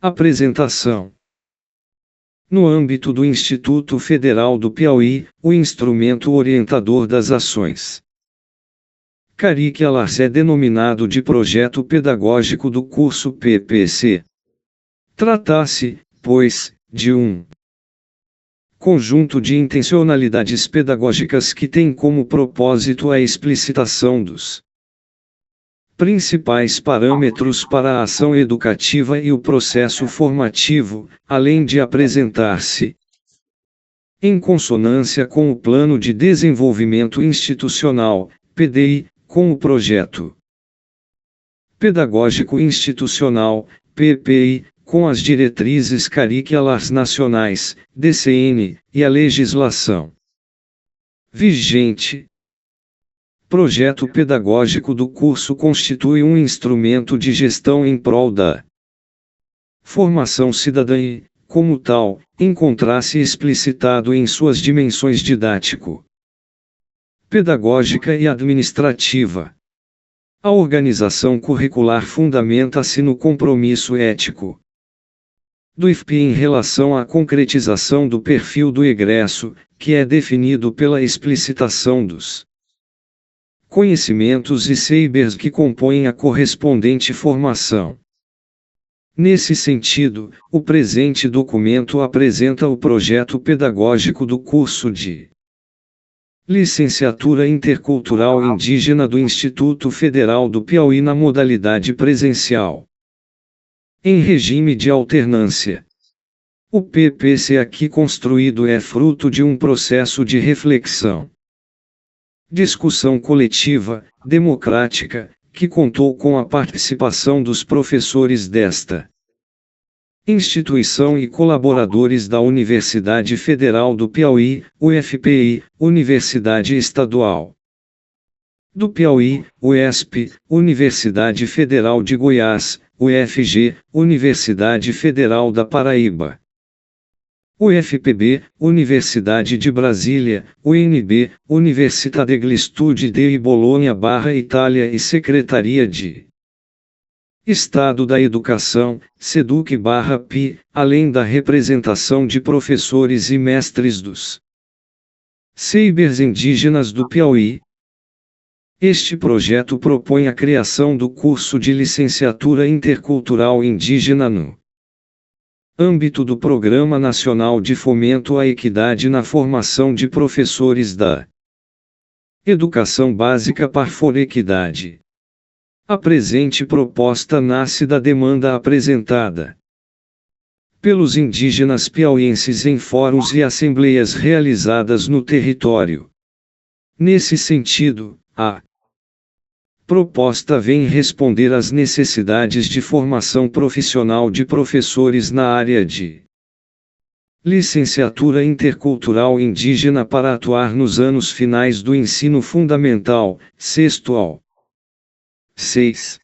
Apresentação. No âmbito do Instituto Federal do Piauí, o instrumento orientador das ações curriculares é denominado de Projeto Pedagógico do Curso PPC. Trata-se, pois, de um conjunto de intencionalidades pedagógicas que tem como propósito a explicitação dos principais parâmetros para a ação educativa e o processo formativo, além de apresentar-se em consonância com o Plano de Desenvolvimento Institucional, PDI, com o Projeto Pedagógico Institucional, PPI, com as diretrizes curriculares nacionais, DCN, e a legislação vigente. Projeto pedagógico do curso constitui um instrumento de gestão em prol da formação cidadã e, como tal, encontra-se explicitado em suas dimensões didático, pedagógica e administrativa. A organização curricular fundamenta-se no compromisso ético do IFP em relação à concretização do perfil do egresso, que é definido pela explicitação dos conhecimentos e saberes que compõem a correspondente formação. Nesse sentido, o presente documento apresenta o projeto pedagógico do curso de Licenciatura Intercultural Indígena do Instituto Federal do Piauí na modalidade presencial, em regime de alternância. O PPC aqui construído é fruto de um processo de reflexão, discussão coletiva, democrática, que contou com a participação dos professores desta instituição e colaboradores da Universidade Federal do Piauí, UFPI, Universidade Estadual do Piauí, UESP, Universidade Federal de Goiás, UFG, Universidade Federal da Paraíba, UFPB, Universidade de Brasília, UNB, Università degli Studi di Bologna / Itália e Secretaria de Estado da Educação, SEDUC/PI, além da representação de professores e mestres dos saberes indígenas do Piauí. Este projeto propõe a criação do curso de Licenciatura Intercultural Indígena no âmbito do Programa Nacional de Fomento à Equidade na Formação de Professores da Educação Básica for Equidade. A presente proposta nasce da demanda apresentada pelos indígenas piauienses em fóruns e assembleias realizadas no território. Nesse sentido, a proposta vem responder às necessidades de formação profissional de professores na área de licenciatura intercultural indígena para atuar nos anos finais do ensino fundamental, 6º ao 6º,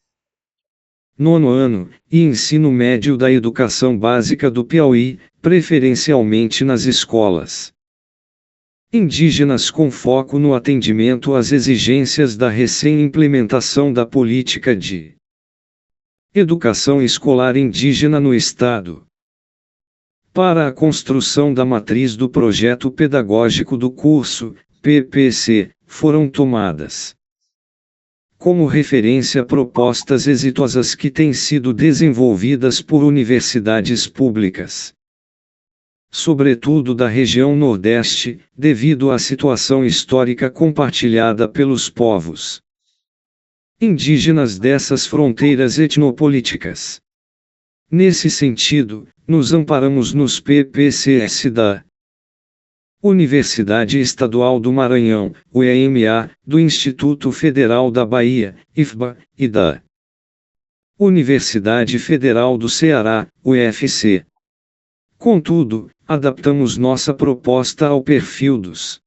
9º ano, e ensino médio da educação básica do Piauí, preferencialmente nas escolas indígenas com foco no atendimento às exigências da recém-implementação da política de educação escolar indígena no Estado. Para a construção da matriz do projeto pedagógico do curso, PPC, foram tomadas como referência propostas exitosas que têm sido desenvolvidas por universidades públicas, sobretudo da região Nordeste, devido à situação histórica compartilhada pelos povos indígenas dessas fronteiras etnopolíticas. Nesse sentido, nos amparamos nos PPCs da Universidade Estadual do Maranhão, UEMA, do Instituto Federal da Bahia, IFBA, e da Universidade Federal do Ceará, UFC. Contudo, adaptamos nossa proposta ao perfil dos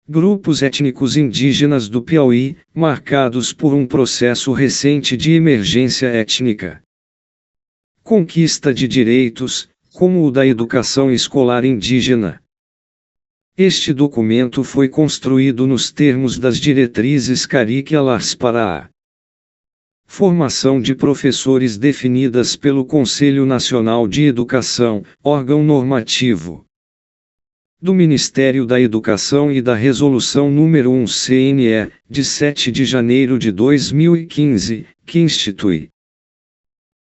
grupos étnicos indígenas do Piauí, marcados por um processo recente de emergência étnica, conquista de direitos, como o da educação escolar indígena. Este documento foi construído nos termos das diretrizes curriculares para a Formação de professores definidas pelo Conselho Nacional de Educação, órgão normativo do Ministério da Educação e da Resolução nº 1/CNE, de 7 de janeiro de 2015, que institui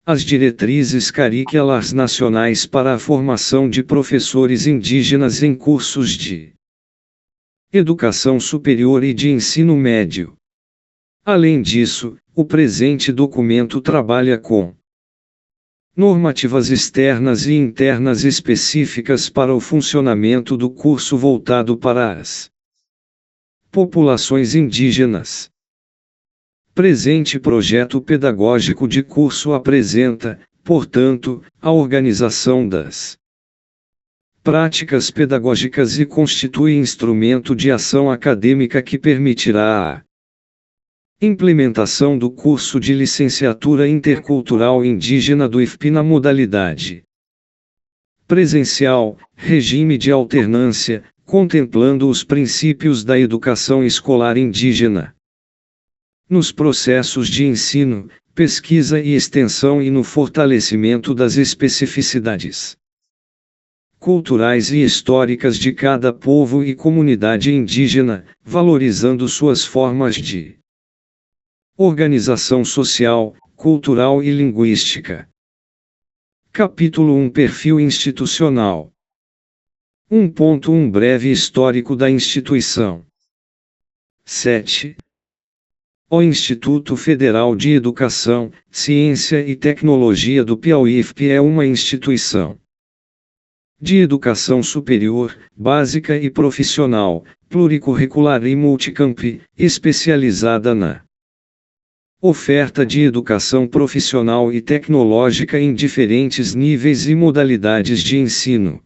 as diretrizes curriculares nacionais para a formação de professores indígenas em cursos de educação superior e de ensino médio. Além disso, o presente documento trabalha com normativas externas e internas específicas para o funcionamento do curso voltado para as populações indígenas. Presente projeto pedagógico de curso apresenta, portanto, a organização das práticas pedagógicas e constitui instrumento de ação acadêmica que permitirá a implementação do curso de licenciatura intercultural indígena do IFP na modalidade presencial, regime de alternância, contemplando os princípios da educação escolar indígena nos processos de ensino, pesquisa e extensão e no fortalecimento das especificidades culturais e históricas de cada povo e comunidade indígena, valorizando suas formas de organização social, cultural e linguística. Capítulo 1 Perfil institucional 1.1 Breve histórico da instituição. 7. O Instituto Federal de Educação, Ciência e Tecnologia do Piauí IFP é uma instituição de educação superior, básica e profissional, pluricurricular e multicampi, especializada na oferta de educação profissional e tecnológica em diferentes níveis e modalidades de ensino.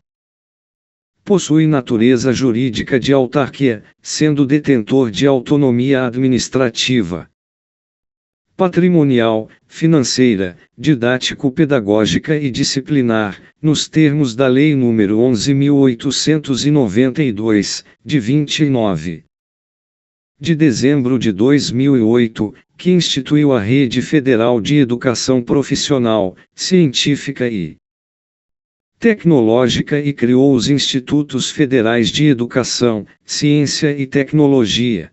Possui natureza jurídica de autarquia, sendo detentor de autonomia administrativa, patrimonial, financeira, didático-pedagógica e disciplinar, nos termos da Lei nº 11.892, de 29 de dezembro de 2008, que instituiu a Rede Federal de Educação Profissional, Científica e Tecnológica e criou os Institutos Federais de Educação, Ciência e Tecnologia.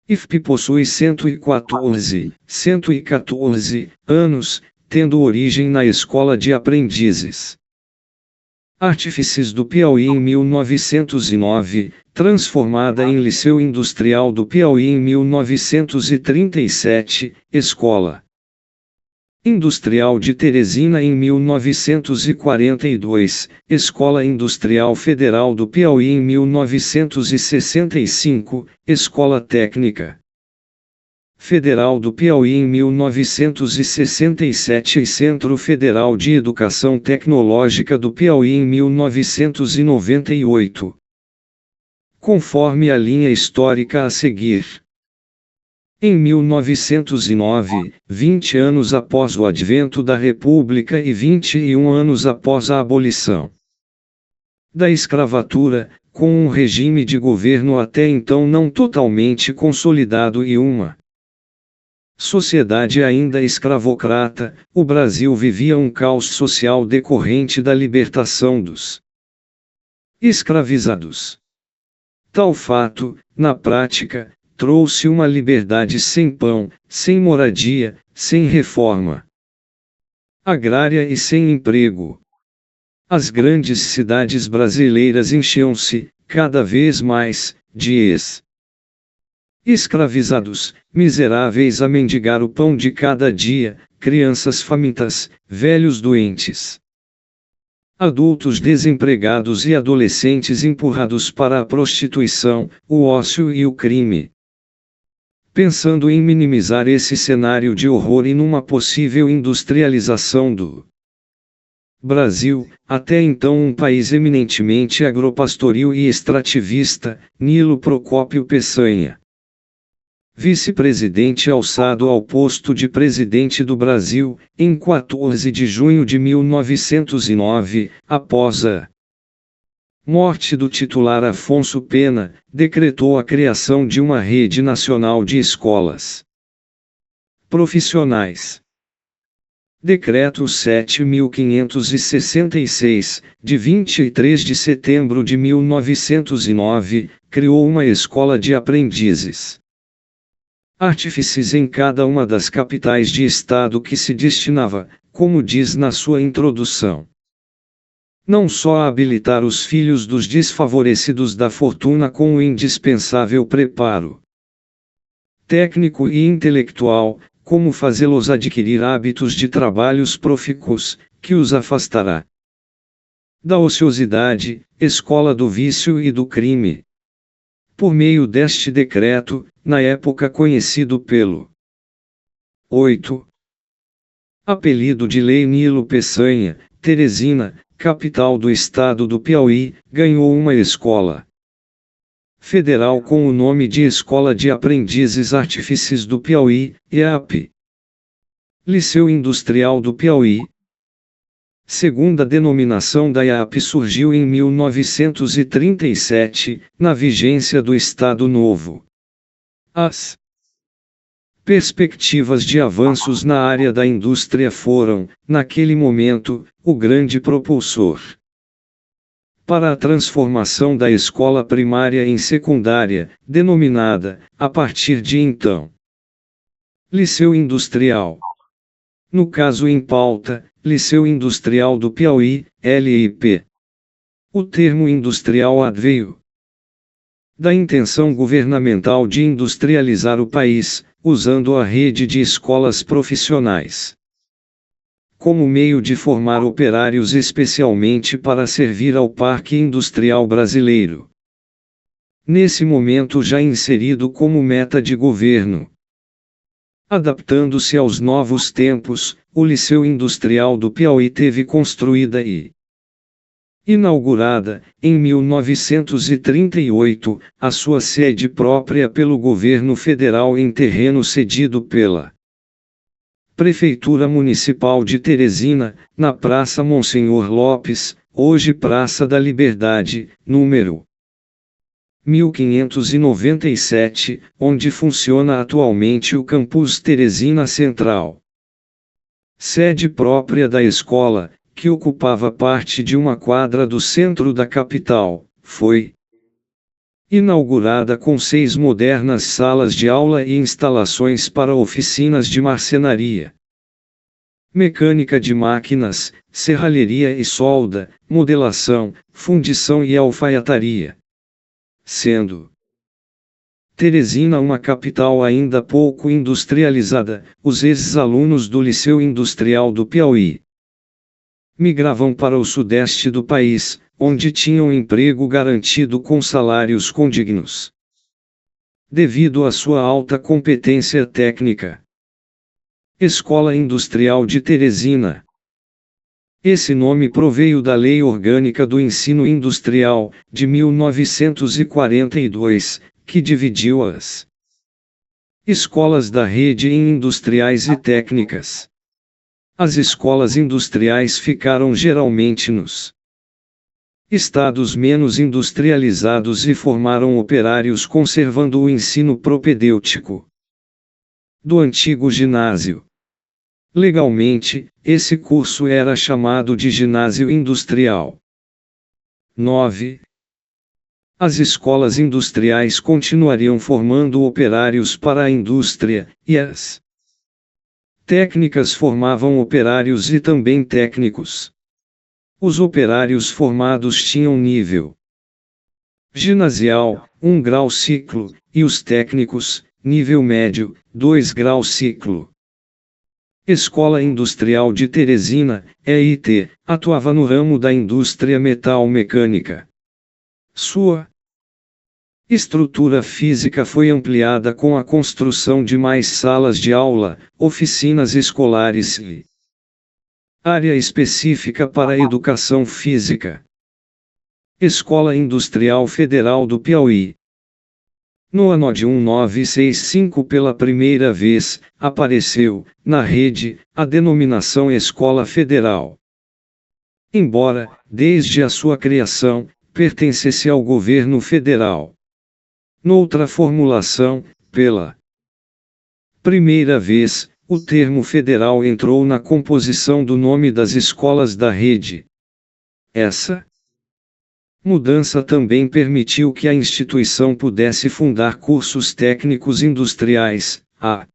IFP possui 114 anos, tendo origem na Escola de Aprendizes Artífices do Piauí em 1909, transformada em Liceu Industrial do Piauí em 1937, Escola Industrial de Teresina em 1942, Escola Industrial Federal do Piauí em 1965, Escola Técnica Federal do Piauí em 1967 e Centro Federal de Educação Tecnológica do Piauí em 1998. Conforme a linha histórica a seguir. Em 1909, 20 anos após o advento da República e 21 anos após a abolição da escravatura, com um regime de governo até então não totalmente consolidado e uma sociedade ainda escravocrata, o Brasil vivia um caos social decorrente da libertação dos escravizados. Tal fato, na prática, trouxe uma liberdade sem pão, sem moradia, sem reforma agrária e sem emprego. As grandes cidades brasileiras enchiam-se, cada vez mais, de escravizados, miseráveis a mendigar o pão de cada dia, crianças famintas, velhos doentes, adultos desempregados e adolescentes empurrados para a prostituição, o ócio e o crime. Pensando em minimizar esse cenário de horror e numa possível industrialização do Brasil, até então um país eminentemente agropastoril e extrativista, Nilo Procópio Peçanha, vice-presidente alçado ao posto de presidente do Brasil, em 14 de junho de 1909, após a morte do titular Afonso Pena, decretou a criação de uma rede nacional de escolas profissionais. Decreto 7.566, de 23 de setembro de 1909, criou uma escola de aprendizes artífices em cada uma das capitais de estado que se destinava, como diz na sua introdução, não só a habilitar os filhos dos desfavorecidos da fortuna com o indispensável preparo técnico e intelectual, como fazê-los adquirir hábitos de trabalhos profícuos, que os afastará da ociosidade, escola do vício e do crime. Por meio deste decreto, na época conhecido pelo 8. Apelido de Lei Nilo Peçanha, Teresina, capital do estado do Piauí, ganhou uma escola federal com o nome de Escola de Aprendizes Artífices do Piauí, EAP. Liceu Industrial do Piauí. Segunda denominação da EAP surgiu em 1937, na vigência do Estado Novo. As perspectivas de avanços na área da indústria foram, naquele momento, o grande propulsor para a transformação da escola primária em secundária, denominada, a partir de então, Liceu Industrial. No caso em pauta, Liceu Industrial do Piauí, LIP. O termo industrial adveio da intenção governamental de industrializar o país, usando a rede de escolas profissionais como meio de formar operários especialmente para servir ao parque industrial brasileiro. Nesse momento já inserido como meta de governo. Adaptando-se aos novos tempos, o Liceu Industrial do Piauí teve construída e inaugurada, em 1938, a sua sede própria pelo governo federal em terreno cedido pela Prefeitura Municipal de Teresina, na Praça Monsenhor Lopes, hoje Praça da Liberdade, número 1597, onde funciona atualmente o Campus Teresina Central. Sede própria da escola, que ocupava parte de uma quadra do centro da capital, foi inaugurada com 6 modernas salas de aula e instalações para oficinas de marcenaria, mecânica de máquinas, serralheria e solda, modelação, fundição e alfaiataria. Sendo Teresina uma capital ainda pouco industrializada, os ex-alunos do Liceu Industrial do Piauí migravam para o sudeste do país, onde tinham emprego garantido com salários condignos, devido à sua alta competência técnica. Escola Industrial de Teresina. Esse nome proveio da Lei Orgânica do Ensino Industrial, de 1942, que dividiu as escolas da rede em industriais e técnicas. As escolas industriais ficaram geralmente nos estados menos industrializados e formaram operários conservando o ensino propedêutico do antigo ginásio. Legalmente, esse curso era chamado de ginásio industrial. 9. As escolas industriais continuariam formando operários para a indústria, e as técnicas formavam operários e também técnicos. Os operários formados tinham nível ginasial, 1 grau ciclo, e os técnicos, nível médio, 2 grau ciclo. Escola Industrial de Teresina, EIT, atuava no ramo da indústria metal-mecânica. Sua estrutura física foi ampliada com a construção de mais salas de aula, oficinas escolares e área específica para a educação física. Escola Industrial Federal do Piauí. No ano de 1965 pela primeira vez, apareceu, na rede, a denominação Escola Federal. Embora, desde a sua criação, pertencesse ao governo federal. Noutra formulação, pela primeira vez, o termo federal entrou na composição do nome das escolas da rede. Essa mudança também permitiu que a instituição pudesse fundar cursos técnicos industriais, a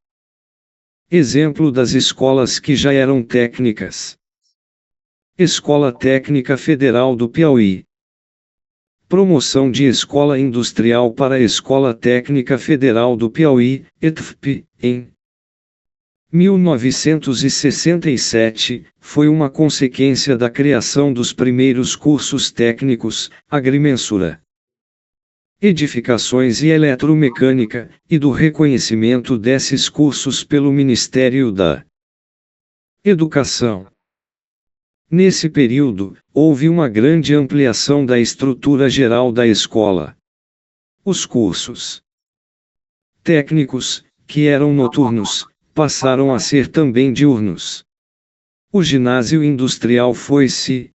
exemplo das escolas que já eram técnicas. Escola Técnica Federal do Piauí. Promoção de Escola Industrial para a Escola Técnica Federal do Piauí, ETFP, em 1967, foi uma consequência da criação dos primeiros cursos técnicos, agrimensura, edificações e eletromecânica, e do reconhecimento desses cursos pelo Ministério da Educação. Nesse período, houve uma grande ampliação da estrutura geral da escola. Os cursos técnicos, que eram noturnos, passaram a ser também diurnos. O ginásio industrial foi se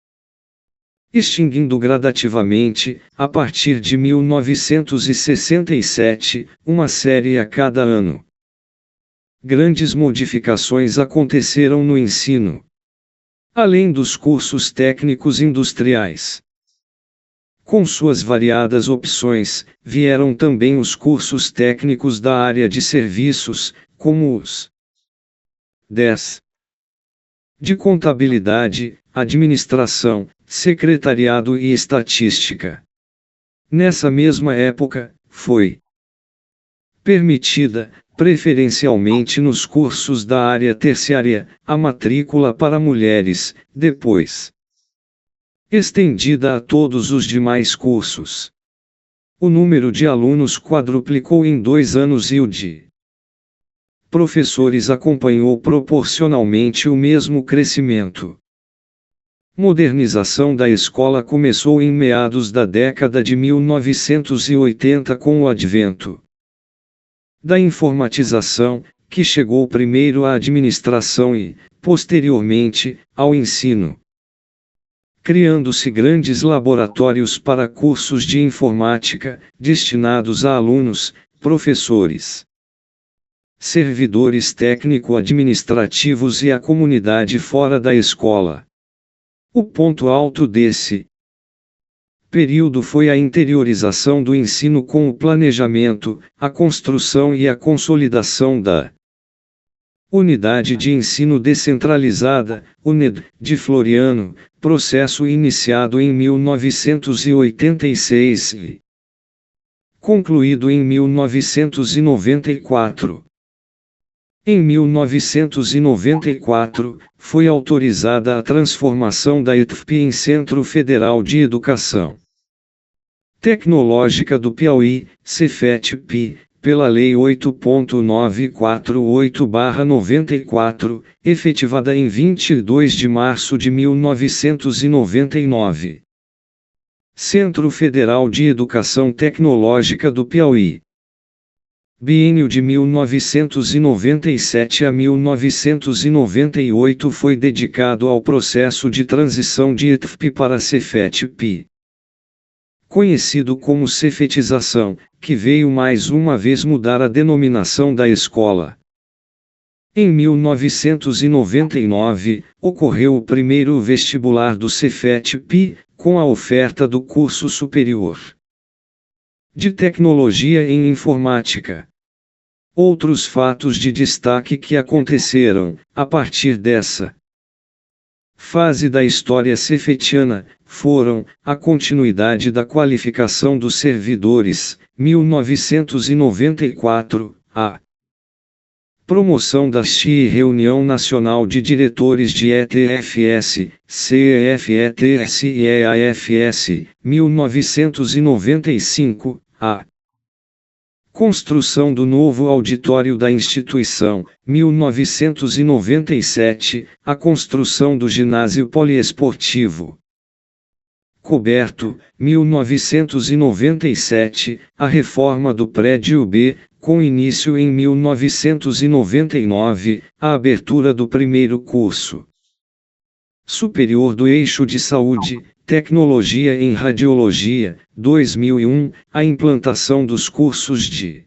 extinguindo gradativamente, a partir de 1967, uma série a cada ano. Grandes modificações aconteceram no ensino, além dos cursos técnicos industriais. Com suas variadas opções, vieram também os cursos técnicos da área de serviços, como os 10 de contabilidade, administração, secretariado e estatística. Nessa mesma época, foi permitida, preferencialmente nos cursos da área terciária, a matrícula para mulheres, depois estendida a todos os demais cursos. O número de alunos quadruplicou em 2 anos e o de professores acompanhou proporcionalmente o mesmo crescimento. Modernização da escola começou em meados da década de 1980 com o advento da informatização, que chegou primeiro à administração e, posteriormente, ao ensino, criando-se grandes laboratórios para cursos de informática, destinados a alunos, professores, servidores técnico-administrativos e a comunidade fora da escola. O ponto alto desse período foi a interiorização do ensino com o planejamento, a construção e a consolidação da Unidade de Ensino Descentralizada, UNED, de Floriano, processo iniciado em 1986 e concluído em 1994. Em 1994, foi autorizada a transformação da ETFP em Centro Federal de Educação Tecnológica do Piauí, Cefet-Pi, pela Lei 8.948/94, efetivada em 22 de março de 1999. Centro Federal de Educação Tecnológica do Piauí. Biênio de 1997 a 1998 foi dedicado ao processo de transição de ETFP para Cefet-Pi, conhecido como cefetização, que veio mais uma vez mudar a denominação da escola. Em 1999, ocorreu o primeiro vestibular do Cefet-Pi, com a oferta do curso superior de Tecnologia em Informática. Outros fatos de destaque que aconteceram, a partir dessa fase da história cefetiana, foram, a continuidade da qualificação dos servidores, 1994, a promoção da XI e Reunião Nacional de Diretores de ETFS, CEFETS e EAFS, 1995, a construção do novo auditório da instituição, 1997, a construção do ginásio poliesportivo coberto, 1997, a reforma do prédio B, com início em 1999, a abertura do primeiro curso superior do eixo de saúde, tecnologia em radiologia, 2001, a implantação dos cursos de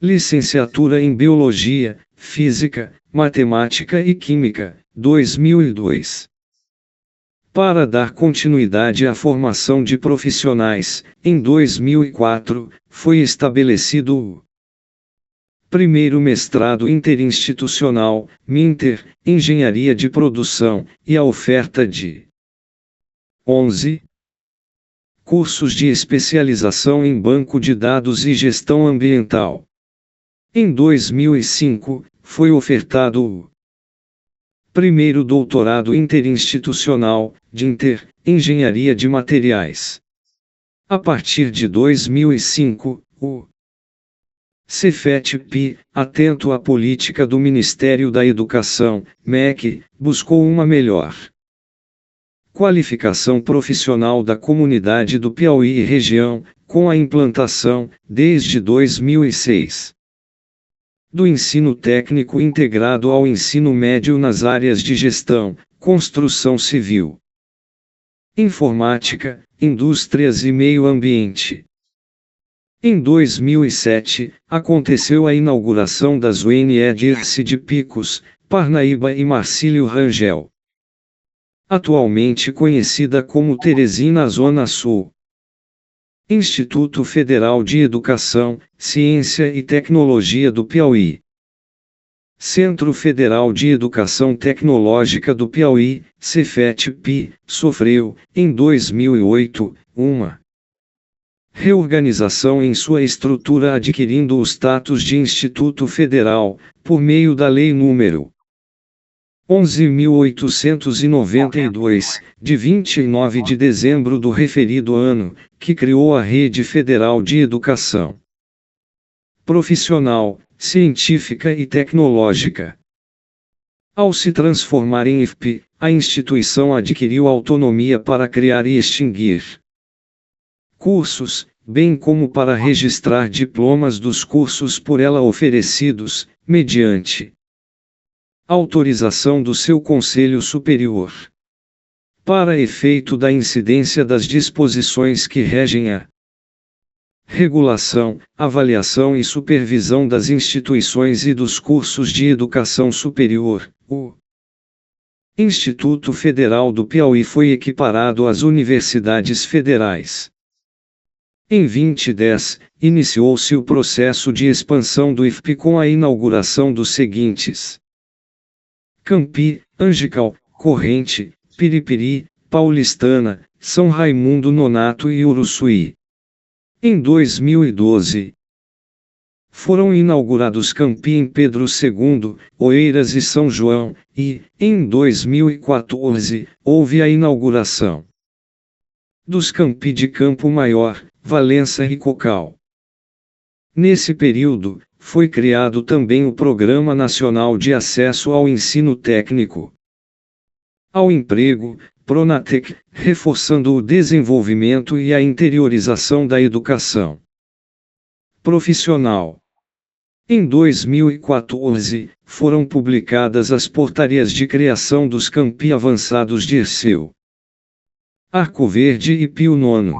licenciatura em biologia, Física, Matemática e Química, 2002. Para dar continuidade à formação de profissionais, em 2004, foi estabelecido o primeiro mestrado interinstitucional, MINTER, Engenharia de Produção, e a oferta de 11 cursos de especialização em banco de dados e gestão ambiental. Em 2005, foi ofertado o primeiro doutorado interinstitucional, DINTER, Engenharia de Materiais. A partir de 2005, o Cefet-P, atento à política do Ministério da Educação, MEC, buscou uma melhor qualificação profissional da comunidade do Piauí e região, com a implantação, desde 2006, do ensino técnico integrado ao ensino médio nas áreas de gestão, construção civil, informática, indústrias e meio ambiente. Em 2007, aconteceu a inauguração das UNE Dirce de Picos, Parnaíba e Marcílio Rangel, atualmente conhecida como Teresina Zona Sul. Instituto Federal de Educação, Ciência e Tecnologia do Piauí. Centro Federal de Educação Tecnológica do Piauí, Cefet-P, sofreu, em 2008, uma reorganização em sua estrutura adquirindo o status de Instituto Federal, por meio da Lei nº 11.892, de 29 de dezembro do referido ano, que criou a Rede Federal de Educação Profissional, Científica e Tecnológica. Ao se transformar em IFP, a instituição adquiriu autonomia para criar e extinguir cursos, bem como para registrar diplomas dos cursos por ela oferecidos, mediante autorização do seu Conselho Superior. Para efeito da incidência das disposições que regem a regulação, avaliação e supervisão das instituições e dos cursos de educação superior, o Instituto Federal do Piauí foi equiparado às universidades federais. Em 2010, iniciou-se o processo de expansão do IFP com a inauguração dos seguintes campi: Angical, Corrente, Piripiri, Paulistana, São Raimundo Nonato e Uruçuí. Em 2012, foram inaugurados campi em Pedro II, Oeiras e São João, e, em 2014, houve a inauguração dos campi de Campo Maior, Valença e Cocal. Nesse período, foi criado também o Programa Nacional de Acesso ao Ensino Técnico ao Emprego, Pronatec, reforçando o desenvolvimento e a interiorização da educação profissional. Em 2014, foram publicadas as portarias de criação dos campi avançados Dirceu, Arco Verde e Pio IX.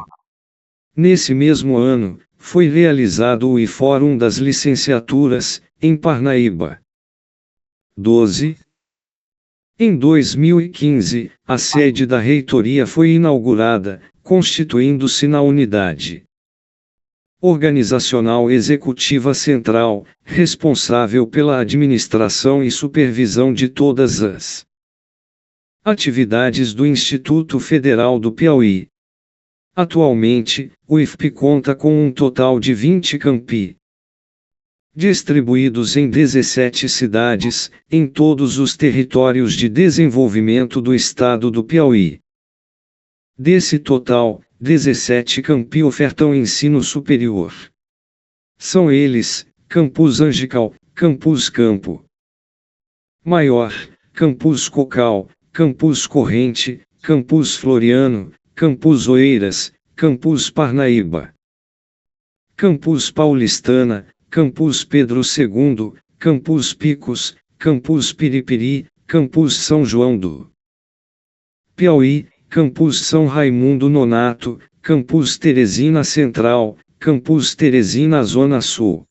Nesse mesmo ano, foi realizado o Fórum das Licenciaturas, em Parnaíba. 12. Em 2015, a sede da reitoria foi inaugurada, constituindo-se na Unidade Organizacional Executiva Central, responsável pela administração e supervisão de todas as atividades do Instituto Federal do Piauí. Atualmente, o IFP conta com um total de 20 campi, distribuídos em 17 cidades, em todos os territórios de desenvolvimento do estado do Piauí. Desse total, 17 campi ofertam ensino superior. São eles: Campus Angical, Campus Campo Maior, Campus Cocal, Campus Corrente, Campus Floriano, Campus Oeiras, Campus Parnaíba, Campus Paulistana, Campus Pedro II, Campus Picos, Campus Piripiri, Campus São João do Piauí, Campus São Raimundo Nonato, Campus Teresina Central, Campus Teresina Zona Sul,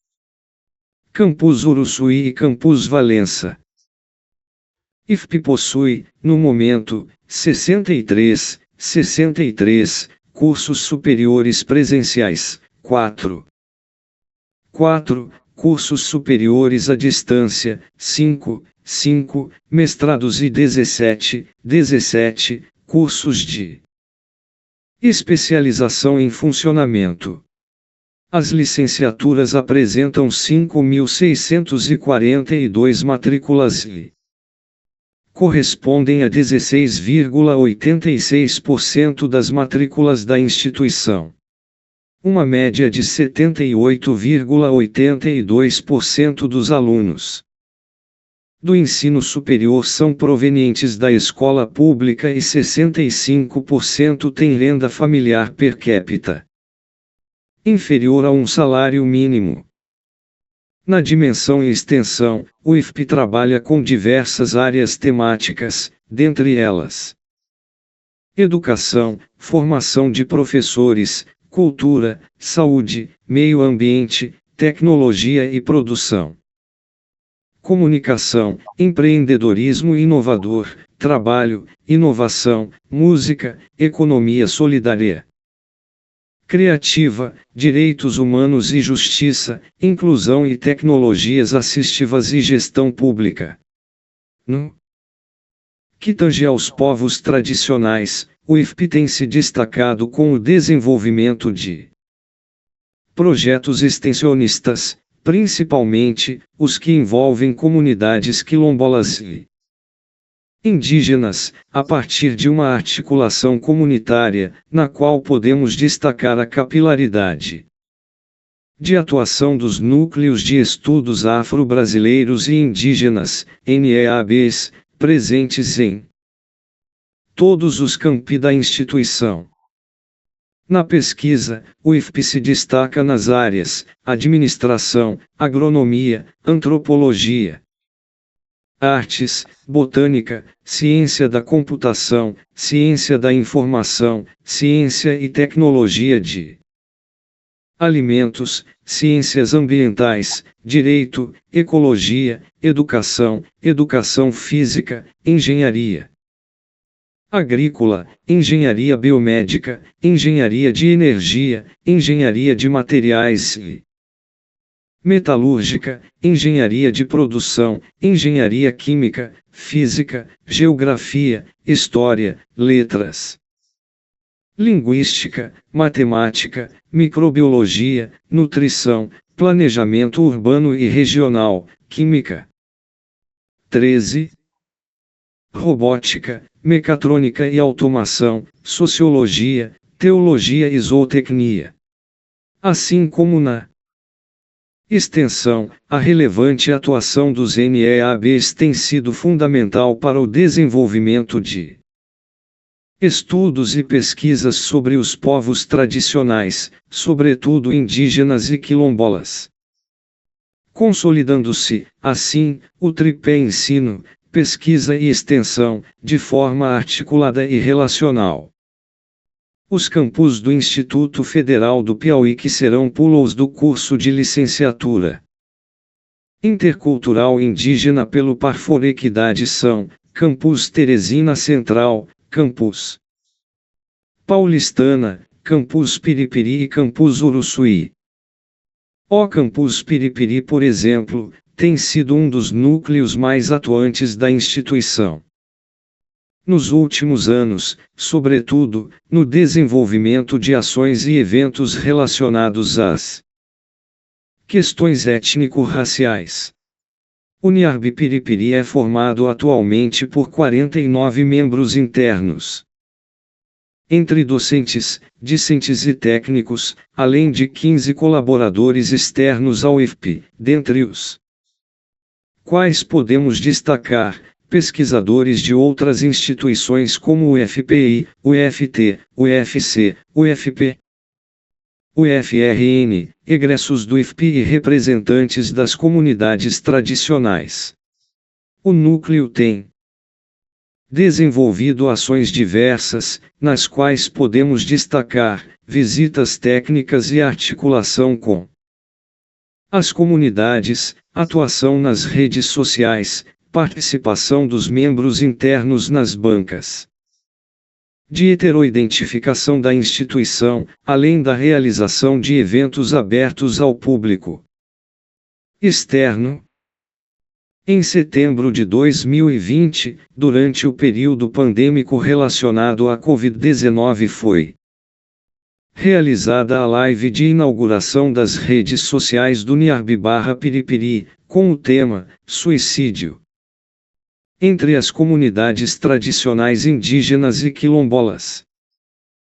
Campus Uruçuí e Campus Valença. IFP possui, no momento, 63 cursos superiores presenciais, 4 cursos superiores à distância, 5 mestrados e 17 cursos de especialização em funcionamento. As licenciaturas apresentam 5.642 matrículas e correspondem a 16,86% das matrículas da instituição. Uma média de 78,82% dos alunos do ensino superior são provenientes da escola pública e 65% têm renda familiar per capita inferior a um salário mínimo. Na dimensão e extensão, o IFP trabalha com diversas áreas temáticas, dentre elas: educação, formação de professores, cultura, saúde, meio ambiente, tecnologia e produção. Comunicação, empreendedorismo inovador, trabalho, inovação, música, economia solidária. Criativa, direitos humanos e justiça, inclusão e tecnologias assistivas e gestão pública. No que tange aos povos tradicionais, o IFP tem se destacado com o desenvolvimento de projetos extensionistas, principalmente os que envolvem comunidades quilombolas e indígenas, a partir de uma articulação comunitária, na qual podemos destacar a capilaridade de atuação dos núcleos de estudos afro-brasileiros e indígenas, NEABs, presentes em todos os campi da instituição. Na pesquisa, o IFP se destaca nas áreas administração, agronomia, antropologia, artes, botânica, ciência da computação, ciência da informação, ciência e tecnologia de alimentos, ciências ambientais, direito, ecologia, educação física, engenharia agrícola, engenharia biomédica, engenharia de energia, engenharia de materiais e metalúrgica, engenharia de produção, engenharia química, física, geografia, história, letras, linguística, matemática, microbiologia, nutrição, planejamento urbano e regional, química. 13. Robótica, mecatrônica e automação, sociologia, teologia e zootecnia. Assim como na extensão, a relevante atuação dos NEABs tem sido fundamental para o desenvolvimento de estudos e pesquisas sobre os povos tradicionais, sobretudo indígenas e quilombolas. Consolidando-se, assim, o tripé ensino, pesquisa e extensão, de forma articulada e relacional. Os campus do Instituto Federal do Piauí que serão polos do curso de licenciatura intercultural indígena pelo Parfor Equidade são: Campus Teresina Central, Campus Paulistana, Campus Piripiri e Campus Uruçuí. O Campus Piripiri, por exemplo, tem sido um dos núcleos mais atuantes da instituição nos últimos anos, sobretudo, no desenvolvimento de ações e eventos relacionados às questões étnico-raciais. O NIARB Piripiri é formado atualmente por 49 membros internos, entre docentes, discentes e técnicos, além de 15 colaboradores externos ao IFP, dentre os quais podemos destacar pesquisadores de outras instituições como o UFPI, o UFT, o UFC, o UFP, o UFRN, egressos do IFP e representantes das comunidades tradicionais. O núcleo tem desenvolvido ações diversas, nas quais podemos destacar visitas técnicas e articulação com As comunidades, atuação nas redes sociais, participação dos membros internos nas bancas de heteroidentificação da instituição, além da realização de eventos abertos ao público externo. Em setembro de 2020, durante o período pandêmico relacionado à Covid-19 foi realizada a live de inauguração das redes sociais do NIARB/Piripiri, com o tema Suicídio entre as comunidades tradicionais indígenas e quilombolas.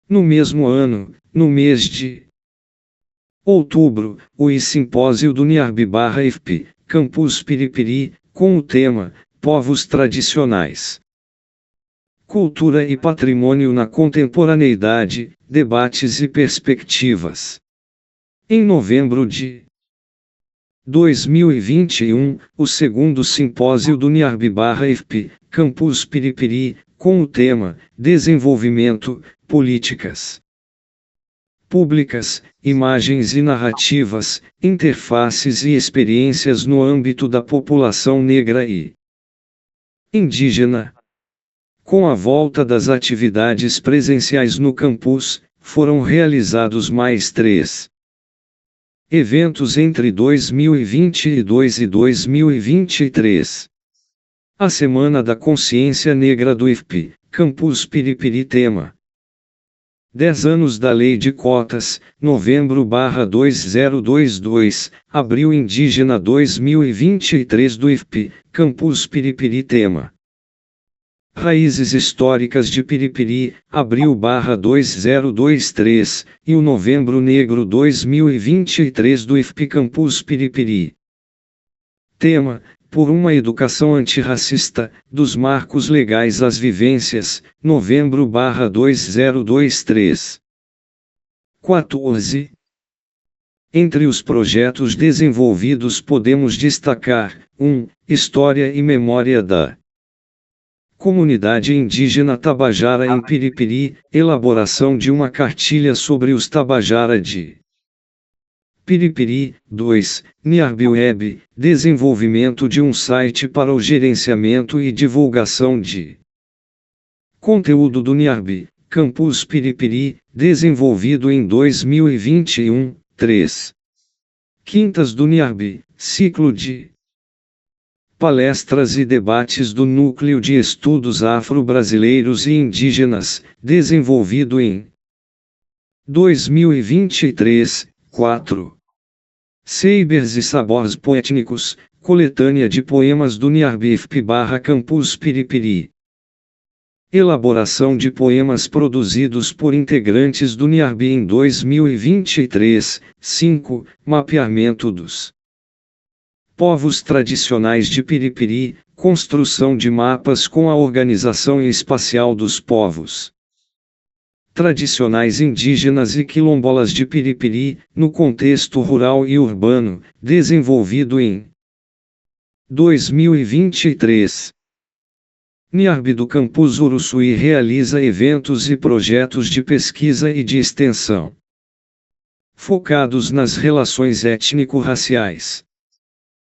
No mesmo ano, no mês de outubro, o simpósio do NIARB/IFP, Campus Piripiri, com o tema Povos Tradicionais, Cultura e Patrimônio na Contemporaneidade, Debates e Perspectivas. Em novembro de 2021, o segundo simpósio do NIARB/IFP, Campus Piripiri, com o tema Desenvolvimento, Políticas Públicas, Imagens e Narrativas, Interfaces e Experiências no âmbito da população negra e indígena. Com a volta das atividades presenciais no campus, foram realizados mais 3 eventos entre 2022 e 2023. A Semana da Consciência Negra do IFP, Campus Piripiri, tema 10 anos da Lei de Cotas, novembro/2022, Abril Indígena 2023 do IFP, Campus Piripiri, tema Raízes Históricas de Piripiri, Abril/2023, e o Novembro Negro 2023 do IFP Campus Piripiri. Tema: Por uma Educação Antirracista, dos Marcos Legais às Vivências, Novembro/2023. 14. Entre os projetos desenvolvidos podemos destacar: 1. História e Memória da Comunidade Indígena Tabajara em Piripiri, elaboração de uma cartilha sobre os Tabajara de Piripiri. 2. NIARB Web, desenvolvimento de um site para o gerenciamento e divulgação de conteúdo do NIARB, Campus Piripiri, desenvolvido em 2021. 3. Quintas do NIARB, ciclo de palestras e debates do Núcleo de Estudos Afro-Brasileiros e Indígenas, desenvolvido em 2023. 4. Sabers e Sabores Poétnicos, coletânea de poemas do NIARB/IFP/Campus Piripiri. Elaboração de poemas produzidos por integrantes do NIARB em 2023. 5. Mapeamento dos povos tradicionais de Piripiri, construção de mapas com a Organização Espacial dos Povos Tradicionais Indígenas e Quilombolas de Piripiri, no contexto rural e urbano, desenvolvido em 2023. NIARB do Campus Uruçuí realiza eventos e projetos de pesquisa e de extensão focados nas relações étnico-raciais.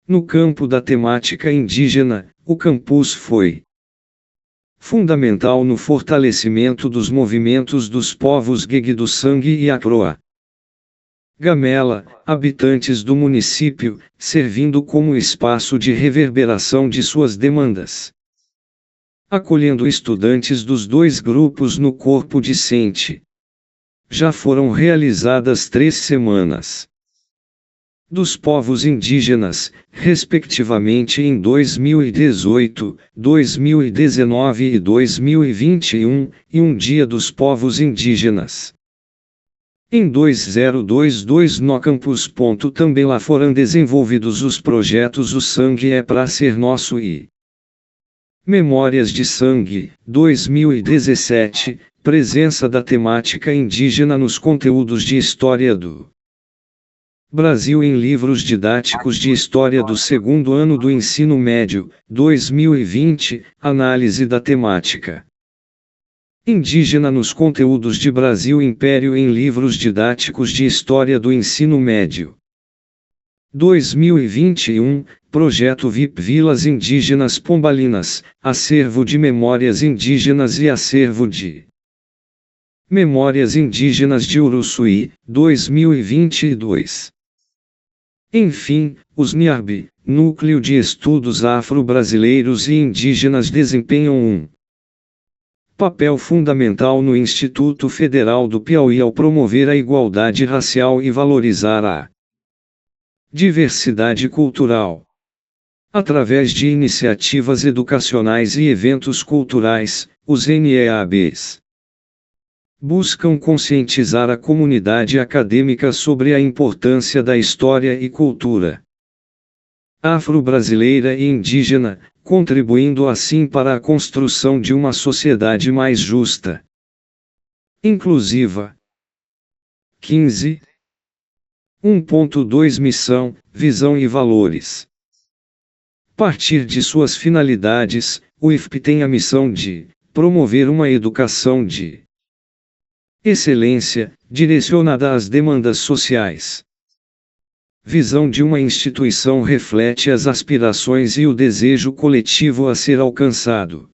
No campo da temática indígena, o campus foi fundamental no fortalecimento dos movimentos dos povos Guegue do Sangue e Acroa Gamela, habitantes do município, servindo como espaço de reverberação de suas demandas. Acolhendo estudantes dos dois grupos no corpo discente. Já foram realizadas 3 semanas dos povos indígenas, respectivamente em 2018, 2019 e 2021, e um Dia dos Povos Indígenas. Em 2022 no campus. Também lá foram desenvolvidos os projetos O Sangue é pra Ser Nosso e Memórias de Sangue, 2017, presença da temática indígena nos conteúdos de História do Brasil em livros didáticos de História do segundo ano do ensino médio, 2020, análise da temática indígena nos conteúdos de Brasil Império em livros didáticos de História do ensino médio. 2021, Projeto VIP Vilas Indígenas Pombalinas, Acervo de Memórias Indígenas e Acervo de Memórias Indígenas de Uruçuí, 2022. Enfim, os NIARB, Núcleo de Estudos Afro-Brasileiros e Indígenas, desempenham um papel fundamental no Instituto Federal do Piauí ao promover a igualdade racial e valorizar a diversidade cultural. Através de iniciativas educacionais e eventos culturais, os NEABs buscam conscientizar a comunidade acadêmica sobre a importância da história e cultura afro-brasileira e indígena, contribuindo assim para a construção de uma sociedade mais justa, inclusiva. 15. 1.2 Missão, Visão e Valores. A partir de suas finalidades, o IFP tem a missão de promover uma educação de excelência, direcionada às demandas sociais. Visão de uma instituição reflete as aspirações e o desejo coletivo a ser alcançado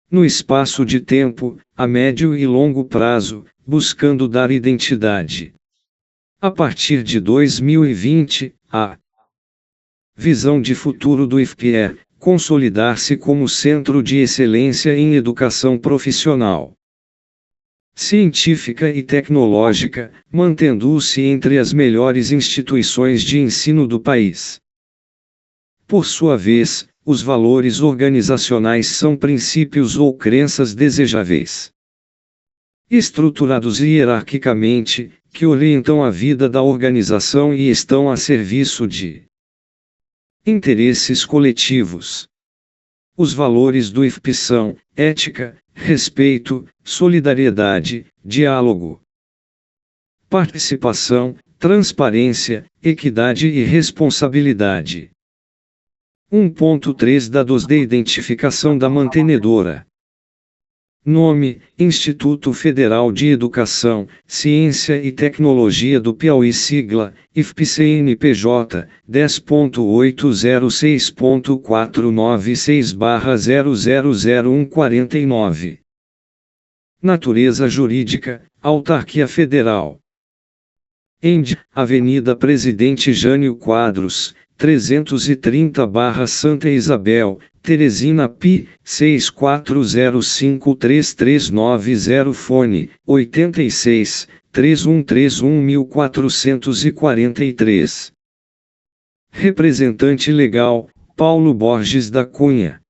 no espaço de tempo, a médio e longo prazo, buscando dar identidade. A partir de 2020, a visão de futuro do IFP é consolidar-se como centro de excelência em educação profissional, científica e tecnológica, mantendo-se entre as melhores instituições de ensino do país. Por sua vez, os valores organizacionais são princípios ou crenças desejáveis, estruturados hierarquicamente, que orientam a vida da organização e estão a serviço de interesses coletivos. Os valores do IFP são ética, respeito, solidariedade, diálogo, participação, transparência, equidade e responsabilidade. 1.3 Dados de identificação da mantenedora. Nome: Instituto Federal de Educação, Ciência e Tecnologia do Piauí. Sigla: IFP-CNPJ 10.806.496/000149. Natureza jurídica: Autarquia Federal. END, Avenida Presidente Jânio Quadros, 330/Santa Isabel, Teresina Pi, 64053390. Fone: 86 3131 1443. Representante legal: Paulo Borges da Cunha.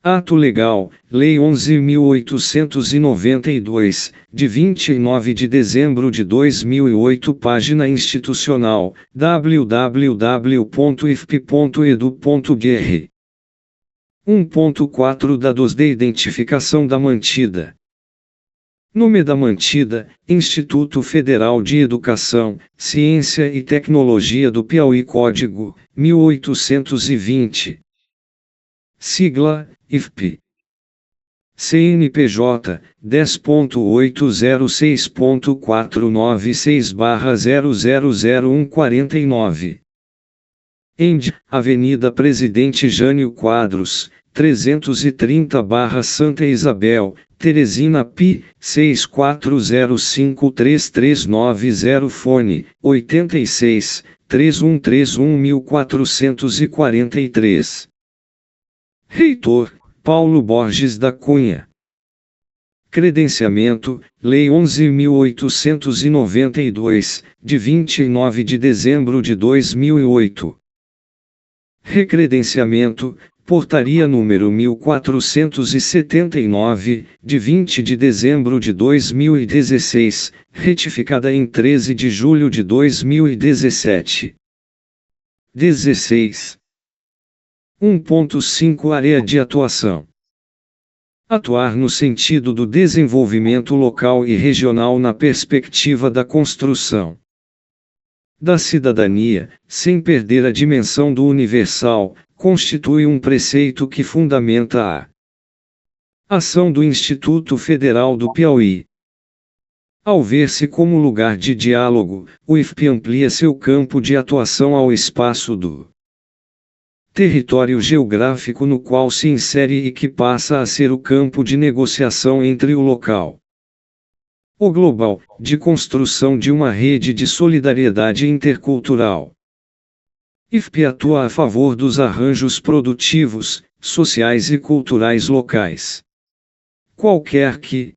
Ato Legal, Lei 11.892, de 29 de dezembro de 2008. Página institucional, www.ifp.edu.br. 1.4 Dados de identificação da mantida. Nome da mantida: Instituto Federal de Educação, Ciência e Tecnologia do Piauí. Código: 1820. Sigla: IFP. CNPJ: 10.806.496/000149. END, Avenida Presidente Jânio Quadros, 330/Santa Isabel, Teresina Pi, 64053390. Fone: 86 3131 1443. Reitor: Paulo Borges da Cunha. Credenciamento: Lei 11.892, de 29 de dezembro de 2008. Recredenciamento: Portaria número 1479, de 20 de dezembro de 2016, retificada em 13 de julho de 2017. 16. 1.5 Área de atuação. Atuar no sentido do desenvolvimento local e regional na perspectiva da construção da cidadania, sem perder a dimensão do universal, constitui um preceito que fundamenta a ação do Instituto Federal do Piauí. Ao ver-se como lugar de diálogo, o IFP amplia seu campo de atuação ao espaço do território geográfico no qual se insere e que passa a ser o campo de negociação entre o local, o global, de construção de uma rede de solidariedade intercultural. IFP atua a favor dos arranjos produtivos, sociais e culturais locais. Qualquer que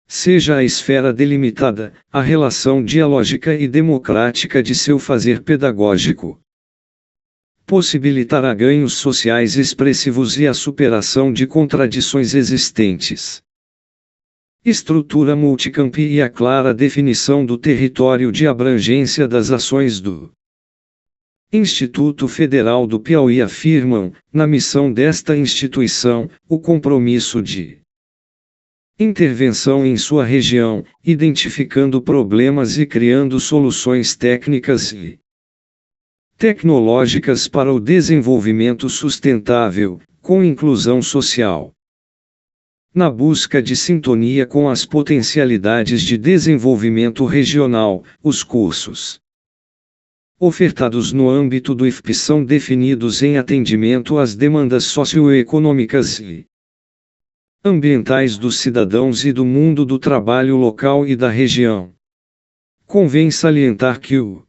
seja a esfera delimitada, a relação dialógica e democrática de seu fazer pedagógico possibilitará ganhos sociais expressivos e a superação de contradições existentes. Estrutura multicampi e a clara definição do território de abrangência das ações do Instituto Federal do Piauí afirmam, na missão desta instituição, o compromisso de intervenção em sua região, identificando problemas e criando soluções técnicas e tecnológicas para o desenvolvimento sustentável, com inclusão social. Na busca de sintonia com as potencialidades de desenvolvimento regional, os cursos ofertados no âmbito do IFP são definidos em atendimento às demandas socioeconômicas e ambientais dos cidadãos e do mundo do trabalho local e da região. Convém salientar que o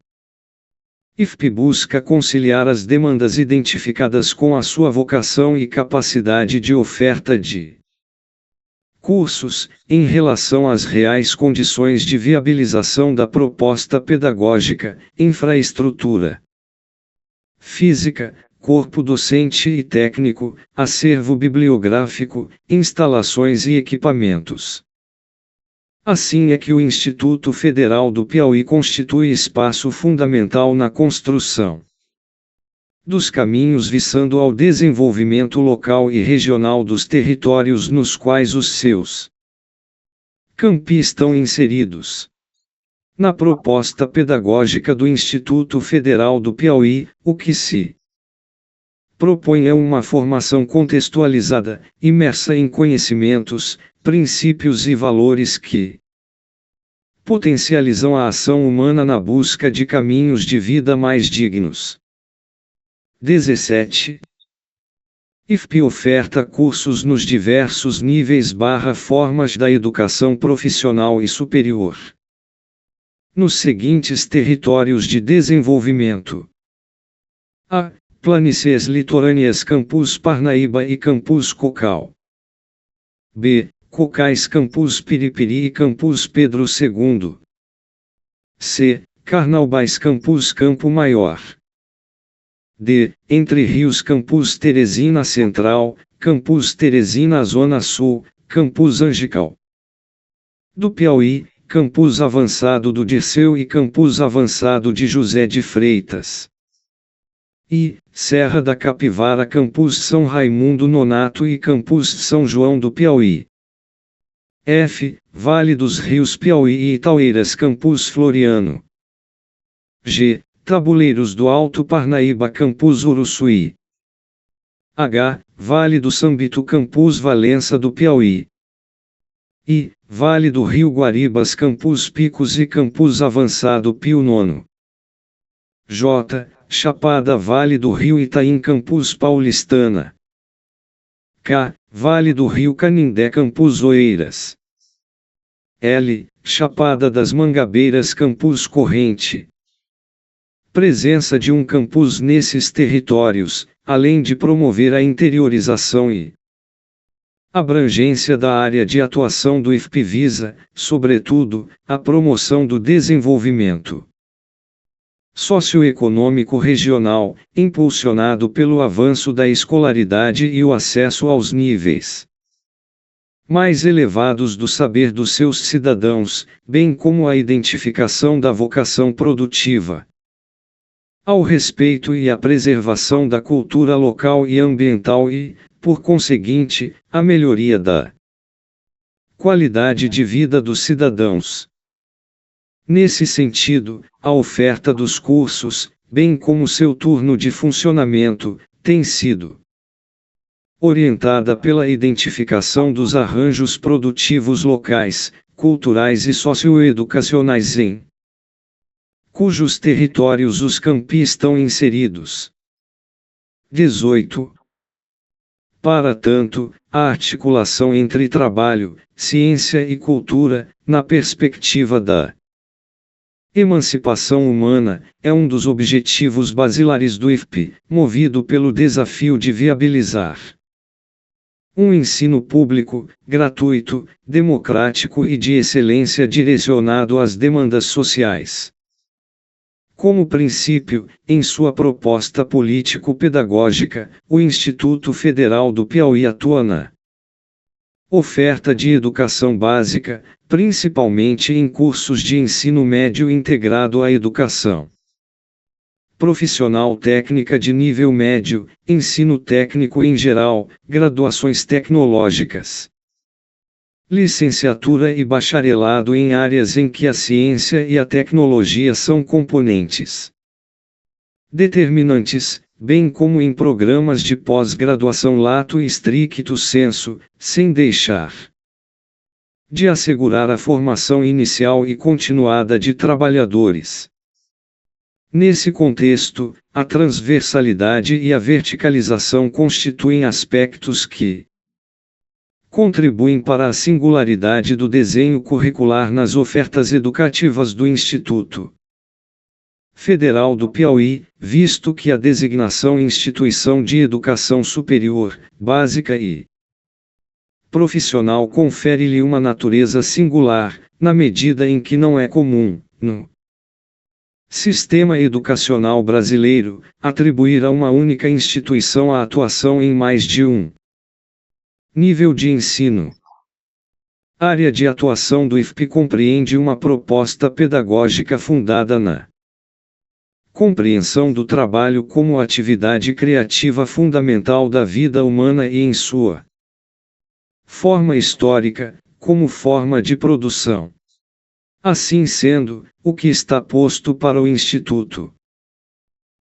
IFP busca conciliar as demandas identificadas com a sua vocação e capacidade de oferta de cursos, em relação às reais condições de viabilização da proposta pedagógica, infraestrutura física, corpo docente e técnico, acervo bibliográfico, instalações e equipamentos. Assim é que o Instituto Federal do Piauí constitui espaço fundamental na construção dos caminhos visando ao desenvolvimento local e regional dos territórios nos quais os seus campi estão inseridos. Na proposta pedagógica do Instituto Federal do Piauí, o que se propõe é uma formação contextualizada, imersa em conhecimentos, princípios e valores que potencializam a ação humana na busca de caminhos de vida mais dignos. 17. IFP oferta cursos nos diversos níveis/formas da educação profissional e superior nos seguintes territórios de desenvolvimento: a. Planícies litorâneas Campus Parnaíba e Campus Cocal. B. Cocais Campus Piripiri e Campus Pedro II. C. Carnaubais Campus Campo Maior. D. Entre Rios Campus Teresina Central, Campus Teresina Zona Sul, Campus Angical do Piauí, Campus Avançado do Dirceu e Campus Avançado de José de Freitas. I. Serra da Capivara Campus São Raimundo Nonato e Campus São João do Piauí. F. Vale dos Rios Piauí e Itaueiras Campus Floriano. G. Tabuleiros do Alto Parnaíba Campus Uruçuí. H. Vale do Sambito Campus Valença do Piauí. I. Vale do Rio Guaribas Campus Picos e Campus Avançado Pio IX. J. Chapada Vale do Rio Itaim Campus Paulistana. K. Vale do Rio Canindé Campus Oeiras. L. Chapada das Mangabeiras Campus Corrente. Presença de um campus nesses territórios, além de promover a interiorização e abrangência da área de atuação do IFP visa, sobretudo, a promoção do desenvolvimento socioeconômico regional, impulsionado pelo avanço da escolaridade e o acesso aos níveis mais elevados do saber dos seus cidadãos, bem como a identificação da vocação produtiva, ao respeito e à preservação da cultura local e ambiental e, por conseguinte, a melhoria da qualidade de vida dos cidadãos. Nesse sentido, a oferta dos cursos, bem como seu turno de funcionamento, tem sido orientada pela identificação dos arranjos produtivos locais, culturais e socioeducacionais em cujos territórios os campi estão inseridos. 18. Para tanto, a articulação entre trabalho, ciência e cultura, na perspectiva da emancipação humana, é um dos objetivos basilares do IFP, movido pelo desafio de viabilizar um ensino público, gratuito, democrático e de excelência direcionado às demandas sociais. Como princípio, em sua proposta político-pedagógica, o Instituto Federal do Piauí atua na oferta de educação básica, principalmente em cursos de ensino médio integrado à educação profissional técnica de nível médio, ensino técnico em geral, graduações tecnológicas, licenciatura e bacharelado em áreas em que a ciência e a tecnologia são componentes determinantes, bem como em programas de pós-graduação lato stricto sensu, sem deixar de assegurar a formação inicial e continuada de trabalhadores. Nesse contexto, a transversalidade e a verticalização constituem aspectos que contribuem para a singularidade do desenho curricular nas ofertas educativas do Instituto Federal do Piauí, visto que a designação Instituição de Educação Superior, Básica e Profissional confere-lhe uma natureza singular, na medida em que não é comum, no sistema educacional brasileiro, atribuir a uma única instituição a atuação em mais de um nível de ensino. A área de atuação do IFP compreende uma proposta pedagógica fundada na compreensão do trabalho como atividade criativa fundamental da vida humana e em sua forma histórica, como forma de produção. Assim sendo, o que está posto para o Instituto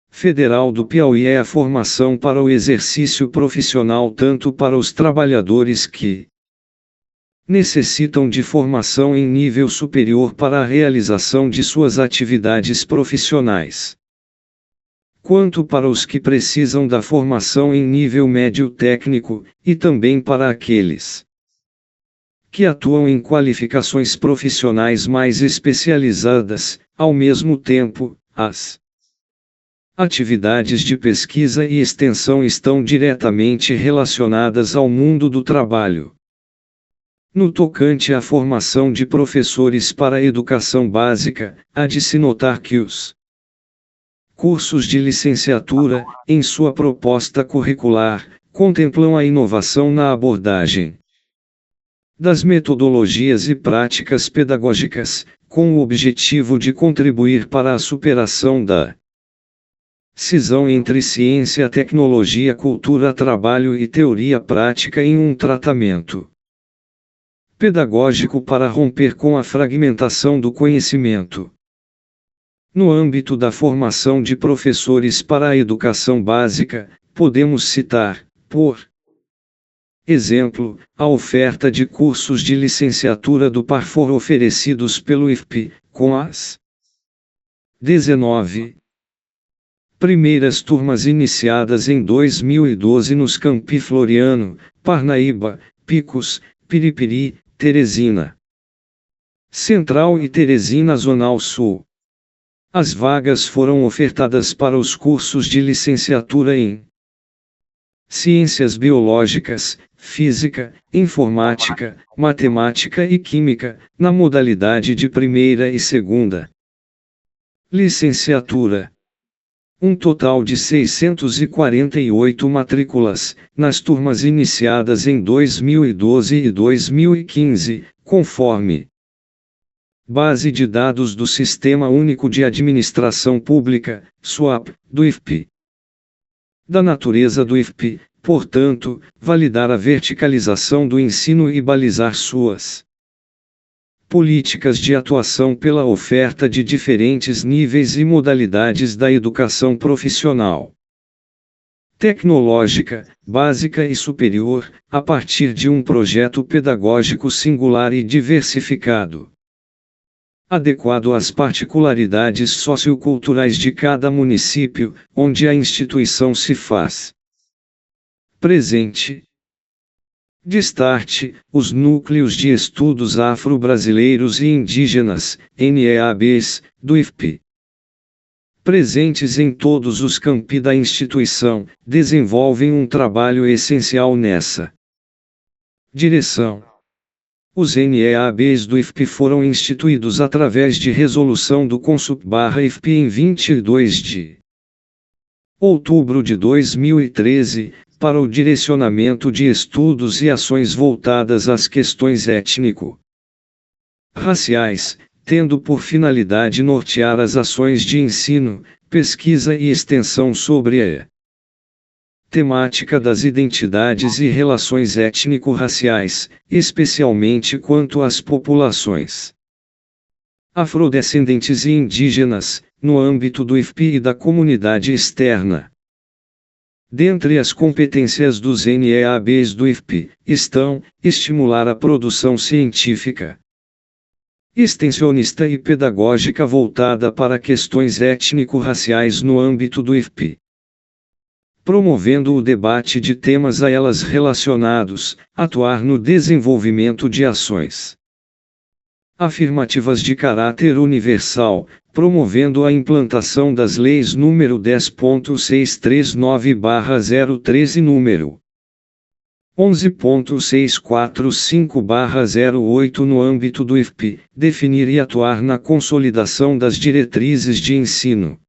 Federal do Piauí é a formação para o exercício profissional tanto para os trabalhadores que necessitam de formação em nível superior para a realização de suas atividades profissionais, quanto para os que precisam da formação em nível médio técnico, e também para aqueles que atuam em qualificações profissionais mais especializadas. Ao mesmo tempo, as atividades de pesquisa e extensão estão diretamente relacionadas ao mundo do trabalho. No tocante à formação de professores para a educação básica, há de se notar que os cursos de licenciatura, em sua proposta curricular, contemplam a inovação na abordagem das metodologias e práticas pedagógicas, com o objetivo de contribuir para a superação da cisão entre ciência, tecnologia, cultura, trabalho e teoria prática em um tratamento pedagógico para romper com a fragmentação do conhecimento. No âmbito da formação de professores para a educação básica, podemos citar, por exemplo, a oferta de cursos de licenciatura do Parfor oferecidos pelo IFP, com as 19 primeiras turmas iniciadas em 2012 nos campi Floriano, Parnaíba, Picos, Piripiri, Teresina Central e Teresina Zonal Sul. As vagas foram ofertadas para os cursos de licenciatura em Ciências Biológicas, Física, Informática, Matemática e Química, na modalidade de primeira e segunda licenciatura. Um total de 648 matrículas, nas turmas iniciadas em 2012 e 2015, conforme Base de Dados do Sistema Único de Administração Pública, SUAP, do IFP. Da natureza do IFP, portanto, validar a verticalização do ensino e balizar suas políticas de atuação pela oferta de diferentes níveis e modalidades da educação profissional. tecnológica, básica e superior, a partir de um projeto pedagógico singular e diversificado, adequado às particularidades socioculturais de cada município, onde a instituição se faz presente. Destarte, os núcleos de estudos afro-brasileiros e indígenas, NEABs, do IFP. Presentes em todos os campi da instituição, desenvolvem um trabalho essencial nessa direção. Os NEABs do IFP foram instituídos através de resolução do Consul/IFP em 22 de outubro de 2013, para o direcionamento de estudos e ações voltadas às questões étnico-raciais, tendo por finalidade nortear as ações de ensino, pesquisa e extensão sobre a temática das identidades e relações étnico-raciais, especialmente quanto às populações afrodescendentes e indígenas, no âmbito do IFP e da comunidade externa. Dentre as competências dos NEABs do IFP, estão, estimular a produção científica, extensionista e pedagógica voltada para questões étnico-raciais no âmbito do IFP, promovendo o debate de temas a elas relacionados, atuar no desenvolvimento de ações afirmativas de caráter universal, promovendo a implantação das leis número 10.639/013 e número 11.645/08 no âmbito do IFP, definir e atuar na consolidação das diretrizes de ensino,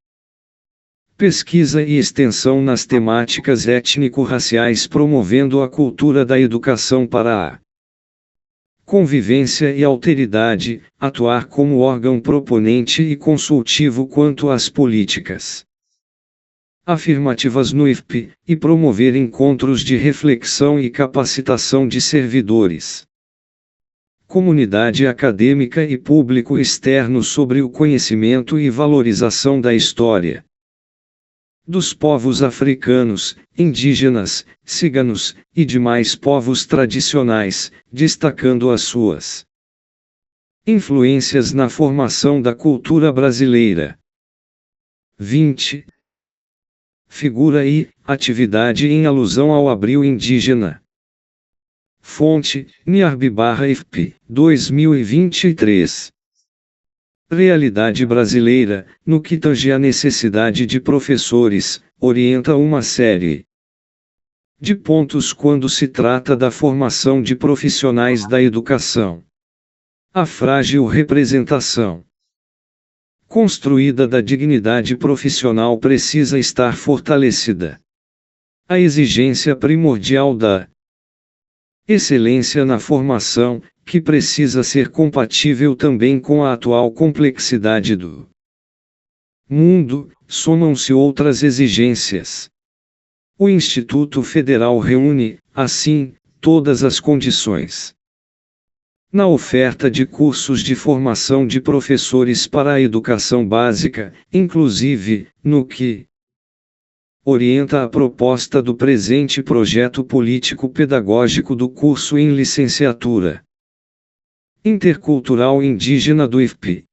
pesquisa e extensão nas temáticas étnico-raciais, promovendo a cultura da educação para a convivência e alteridade, atuar como órgão proponente e consultivo quanto às políticas afirmativas no IFP, e promover encontros de reflexão e capacitação de servidores, comunidade acadêmica e público externo sobre o conhecimento e valorização da história dos povos africanos, indígenas, ciganos, e demais povos tradicionais, destacando as suas influências na formação da cultura brasileira. 20. Figura e atividade em alusão ao Abril Indígena. Fonte: NIARB/IFP, 2023. Realidade brasileira, no que tange à necessidade de professores, orienta uma série de pontos quando se trata da formação de profissionais da educação. A frágil representação construída da dignidade profissional precisa estar fortalecida. A exigência primordial da excelência na formação, que precisa ser compatível também com a atual complexidade do mundo, somam-se outras exigências. O Instituto Federal reúne, assim, todas as condições na oferta de cursos de formação de professores para a educação básica, inclusive, no que orienta a proposta do presente projeto político-pedagógico do curso em licenciatura intercultural indígena do IFP.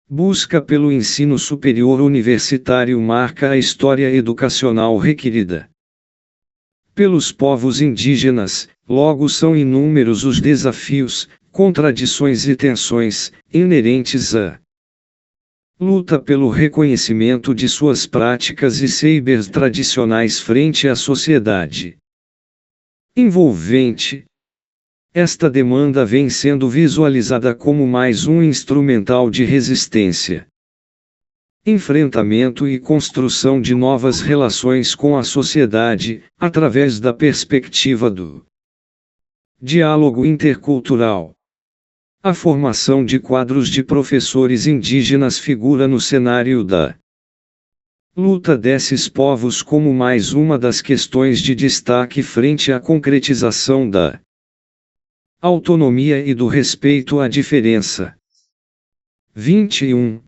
Busca pelo ensino superior universitário marca a história educacional requerida pelos povos indígenas, logo são inúmeros os desafios, contradições e tensões, inerentes à luta pelo reconhecimento de suas práticas e saberes tradicionais frente à sociedade envolvente. Esta demanda vem sendo visualizada como mais um instrumental de resistência, enfrentamento e construção de novas relações com a sociedade, através da perspectiva do diálogo intercultural. A formação de quadros de professores indígenas figura no cenário da luta desses povos como mais uma das questões de destaque frente à concretização da autonomia e do respeito à diferença. 21.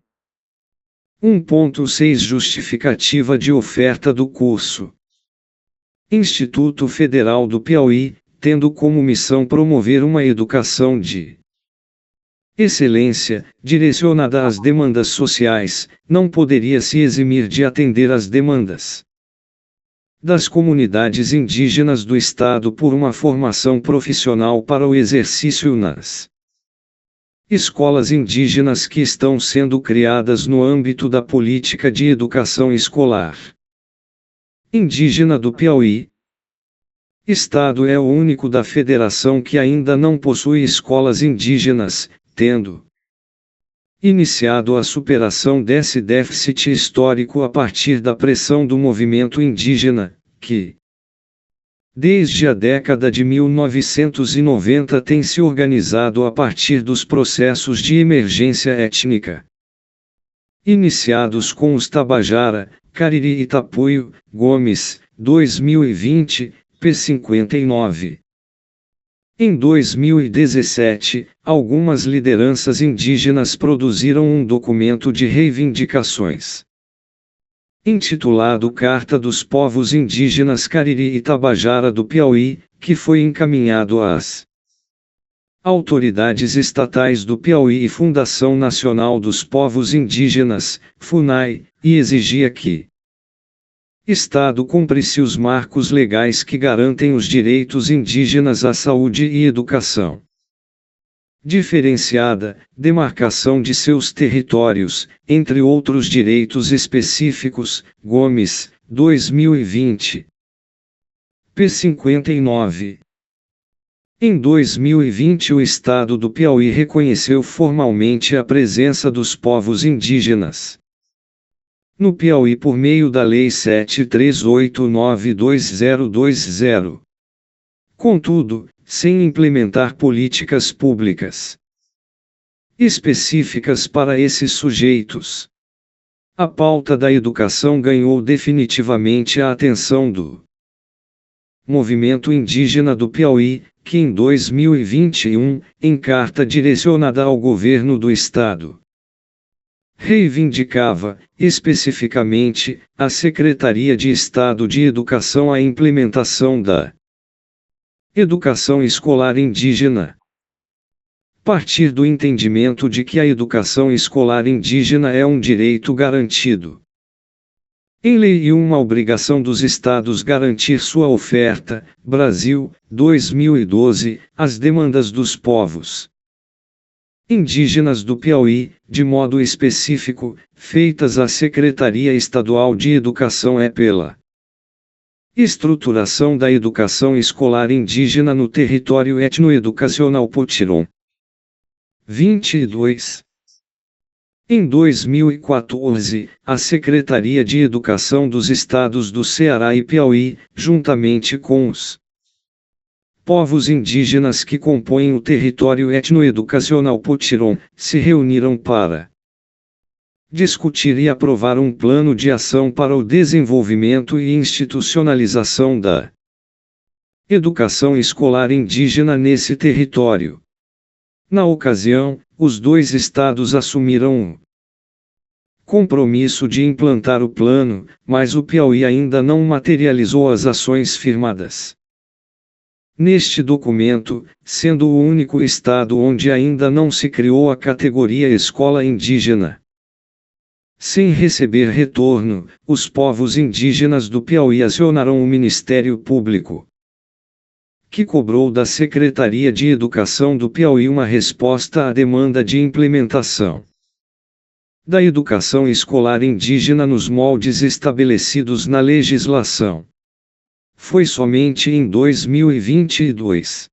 1.6 Justificativa de oferta do curso. Instituto Federal do Piauí, tendo como missão promover uma educação de excelência, direcionada às demandas sociais, não poderia se eximir de atender às demandas das comunidades indígenas do Estado por uma formação profissional para o exercício nas escolas indígenas que estão sendo criadas no âmbito da política de educação escolar indígena do Piauí. Estado é o único da federação que ainda não possui escolas indígenas, tendo iniciado a superação desse déficit histórico a partir da pressão do movimento indígena, que, desde a década de 1990 tem se organizado a partir dos processos de emergência étnica iniciados com os Tabajara, Cariri e Tapuio, Gomes, 2020, p. 59. Em 2017, algumas lideranças indígenas produziram um documento de reivindicações intitulado Carta dos Povos Indígenas Cariri e Tabajara do Piauí, que foi encaminhado às autoridades estatais do Piauí e Fundação Nacional dos Povos Indígenas, FUNAI, e exigia que Estado cumprisse os marcos legais que garantem os direitos indígenas à saúde e educação diferenciada, demarcação de seus territórios, entre outros direitos específicos. Gomes, 2020. p. 59. Em 2020 o Estado do Piauí reconheceu formalmente a presença dos povos indígenas no Piauí por meio da Lei 7389/2020. Contudo, sem implementar políticas públicas específicas para esses sujeitos, a pauta da educação ganhou definitivamente a atenção do Movimento Indígena do Piauí, que em 2021, em carta direcionada ao governo do Estado, reivindicava, especificamente, à Secretaria de Estado de Educação a implementação da educação escolar indígena. Partir do entendimento de que a educação escolar indígena é um direito garantido em lei e uma obrigação dos Estados garantir sua oferta. Brasil, 2012, as demandas dos povos indígenas do Piauí, de modo específico, feitas à Secretaria Estadual de Educação pela estruturação da educação escolar indígena no território etnoeducacional Potiron. 22. Em 2014, a Secretaria de Educação dos Estados do Ceará e Piauí, juntamente com os povos indígenas que compõem o território etnoeducacional Potiron, se reuniram para discutir e aprovar um plano de ação para o desenvolvimento e institucionalização da educação escolar indígena nesse território. Na ocasião, os dois estados assumiram o compromisso de implantar o plano, mas o Piauí ainda não materializou as ações firmadas neste documento, sendo o único estado onde ainda não se criou a categoria escola indígena. Sem receber retorno, os povos indígenas do Piauí acionaram o Ministério Público, que cobrou da Secretaria de Educação do Piauí uma resposta à demanda de implementação da educação escolar indígena nos moldes estabelecidos na legislação. Foi somente em 2022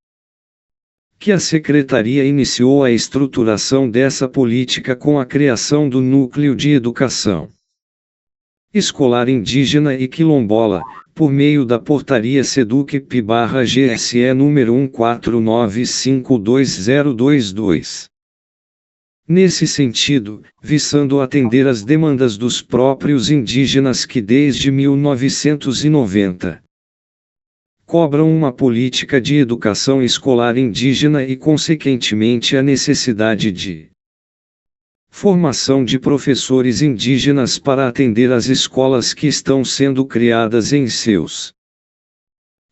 que a Secretaria iniciou a estruturação dessa política com a criação do Núcleo de Educação Escolar Indígena e Quilombola, por meio da Portaria SEDUC-GSE número 14952022. Nesse sentido, visando atender às demandas dos próprios indígenas que desde 1990 cobram uma política de educação escolar indígena e consequentemente a necessidade de formação de professores indígenas para atender às escolas que estão sendo criadas em seus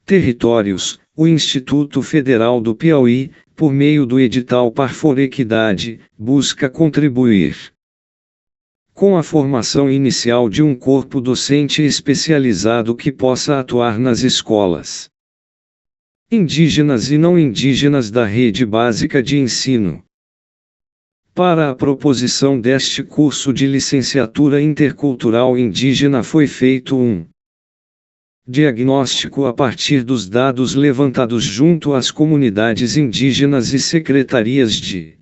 Territórios. O Instituto Federal do Piauí, por meio do edital Parforequidade, busca contribuir com a formação inicial de um corpo docente especializado que possa atuar nas escolas indígenas e não indígenas da rede básica de ensino. Para a proposição deste curso de licenciatura intercultural indígena foi feito um diagnóstico a partir dos dados levantados junto às comunidades indígenas e secretarias de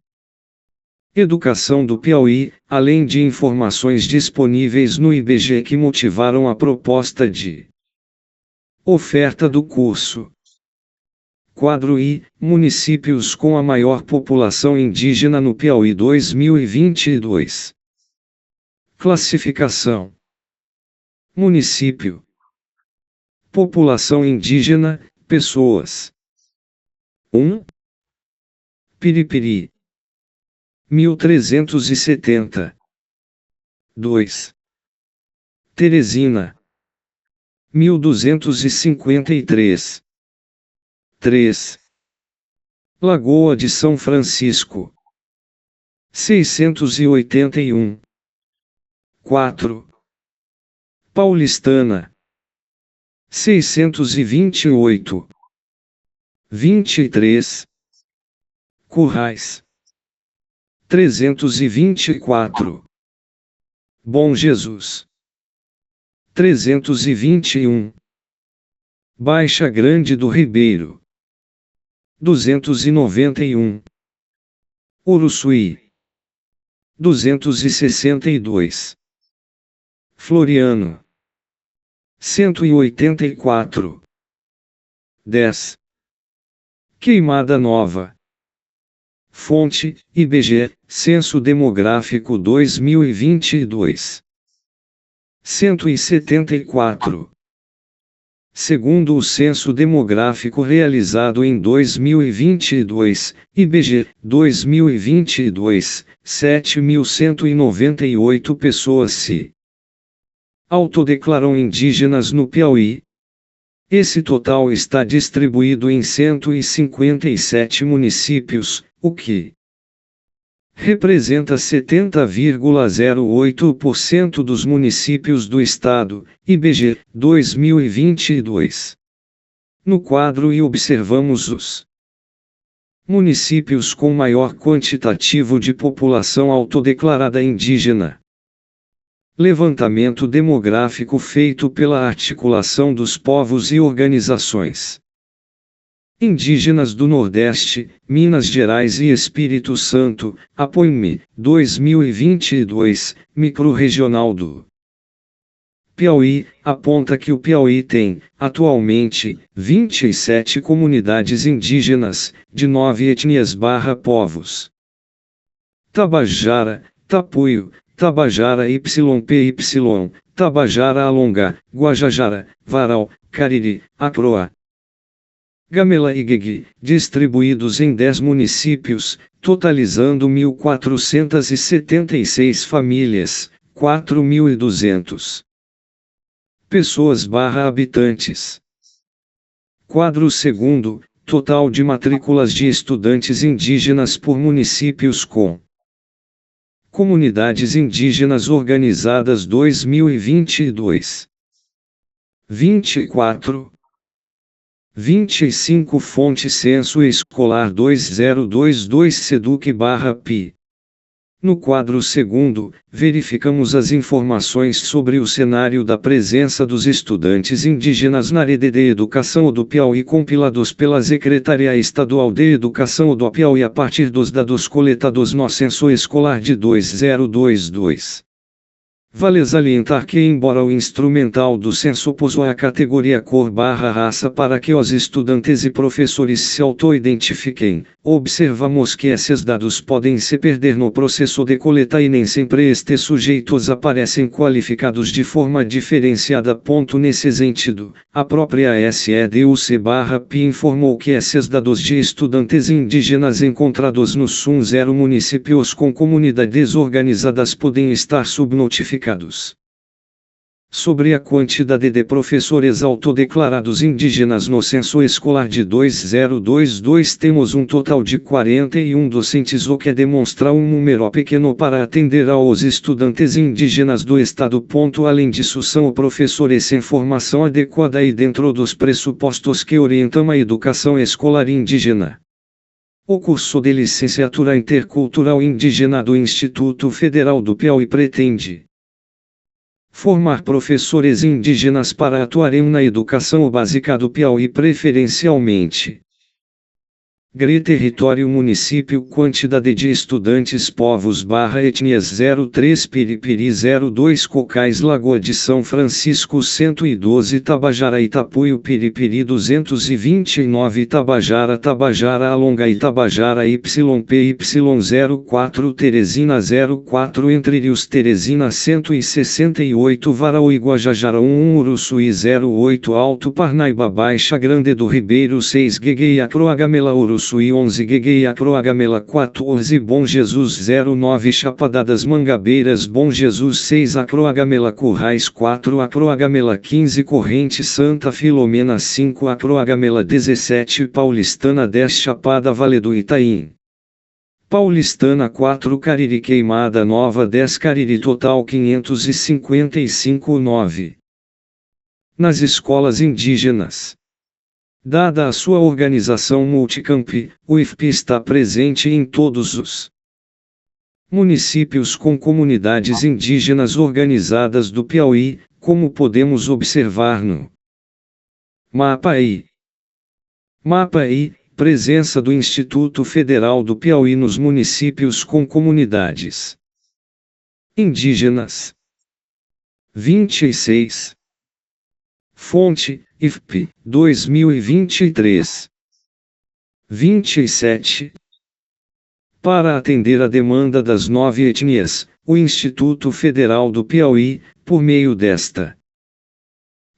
Educação do Piauí, além de informações disponíveis no IBGE que motivaram a proposta de oferta do curso. Quadro I: Municípios com a maior população indígena no Piauí 2022. Classificação: Município. População indígena, pessoas. 1. Piripiri, 1370. 2. Teresina, 1253. 3. Lagoa de São Francisco, 681. 4. Paulistana, 628. 23. Currais, 324. Bom Jesus, 321. Baixa Grande do Ribeiro, 291. Uruçuí, 262. Floriano, 184. 10. Queimada Nova. Fonte: IBGE, Censo Demográfico 2022. 174. Segundo o Censo Demográfico realizado em 2022, IBGE, 2022, 7.198 pessoas se autodeclaram indígenas no Piauí. Esse total está distribuído em 157 municípios, o que representa 70,08% dos municípios do estado, IBGE, 2022. No quadro I observamos os municípios com maior quantitativo de população autodeclarada indígena. Levantamento demográfico feito pela Articulação dos Povos e Organizações Indígenas do Nordeste, Minas Gerais e Espírito Santo, APOIME, 2022, Microrregional do Piauí, aponta que o Piauí tem, atualmente, 27 comunidades indígenas, de 9 etnias/povos. Tabajara, Tapuio, Tabajara YPY, Tabajara Alongá, Guajajara, Varal, Cariri, Acroa, Gamela e Guegui, distribuídos em 10 municípios, totalizando 1.476 famílias, 4.200 pessoas/habitantes. Quadro segundo: Total de matrículas de estudantes indígenas por municípios com comunidades indígenas organizadas 2022. 24. 25 Fonte Censo Escolar 2022 Seduc/PI. No quadro segundo, verificamos as informações sobre o cenário da presença dos estudantes indígenas na rede de educação do Piauí compilados pela Secretaria Estadual de Educação do Piauí a partir dos dados coletados no Censo Escolar de 2022. Vale salientar que, embora o instrumental do censo possua a categoria cor/raça para que os estudantes e professores se auto-identifiquem, observamos que esses dados podem se perder no processo de coleta e nem sempre estes sujeitos aparecem qualificados de forma diferenciada. Nesse sentido, a própria SEDUC/PI informou que esses dados de estudantes indígenas encontrados nos SUM0 municípios com comunidades organizadas podem estar subnotificados. Sobre a quantidade de professores autodeclarados indígenas no censo escolar de 2022 temos um total de 41 docentes, o que demonstra um número pequeno para atender aos estudantes indígenas do estado. Além disso, são professores sem formação adequada e dentro dos pressupostos que orientam a educação escolar indígena. O curso de licenciatura intercultural indígena do Instituto Federal do Piauí pretende formar professores indígenas para atuarem na educação básica do Piauí, preferencialmente. GRI Território Município Quantidade de estudantes povos/etnias 03 Piripiri 02 Cocais Lagoa de São Francisco 112 Tabajara Itapuio Piripiri 229 Tabajara Alonga Itabajara YPY 04 Teresina 04 Entre Rios Teresina 168 Varaú Guajajara 1 Uruçuí 08 Alto Parnaíba Baixa Grande do Ribeiro 6 Gueguei Acroagamela Uruçuí 11 Gueguei Acroagamela 14 Bom Jesus 09 Chapadadas Mangabeiras Bom Jesus 6 Acroagamela Currais 4 Acroagamela 15 Corrente Santa Filomena 5 Acroagamela 17 Paulistana 10 Chapada Vale do Itaim Paulistana 4 Cariri Queimada Nova 10 Cariri Total 555 9 Nas escolas indígenas. Dada a sua organização multicamp, o IFP está presente em todos os municípios com comunidades indígenas organizadas do Piauí, como podemos observar no mapa aí. Presença do Instituto Federal do Piauí nos municípios com comunidades indígenas. 26. Fonte, IFP, 2023. 27. Para atender a demanda das 9 etnias, o Instituto Federal do Piauí, por meio desta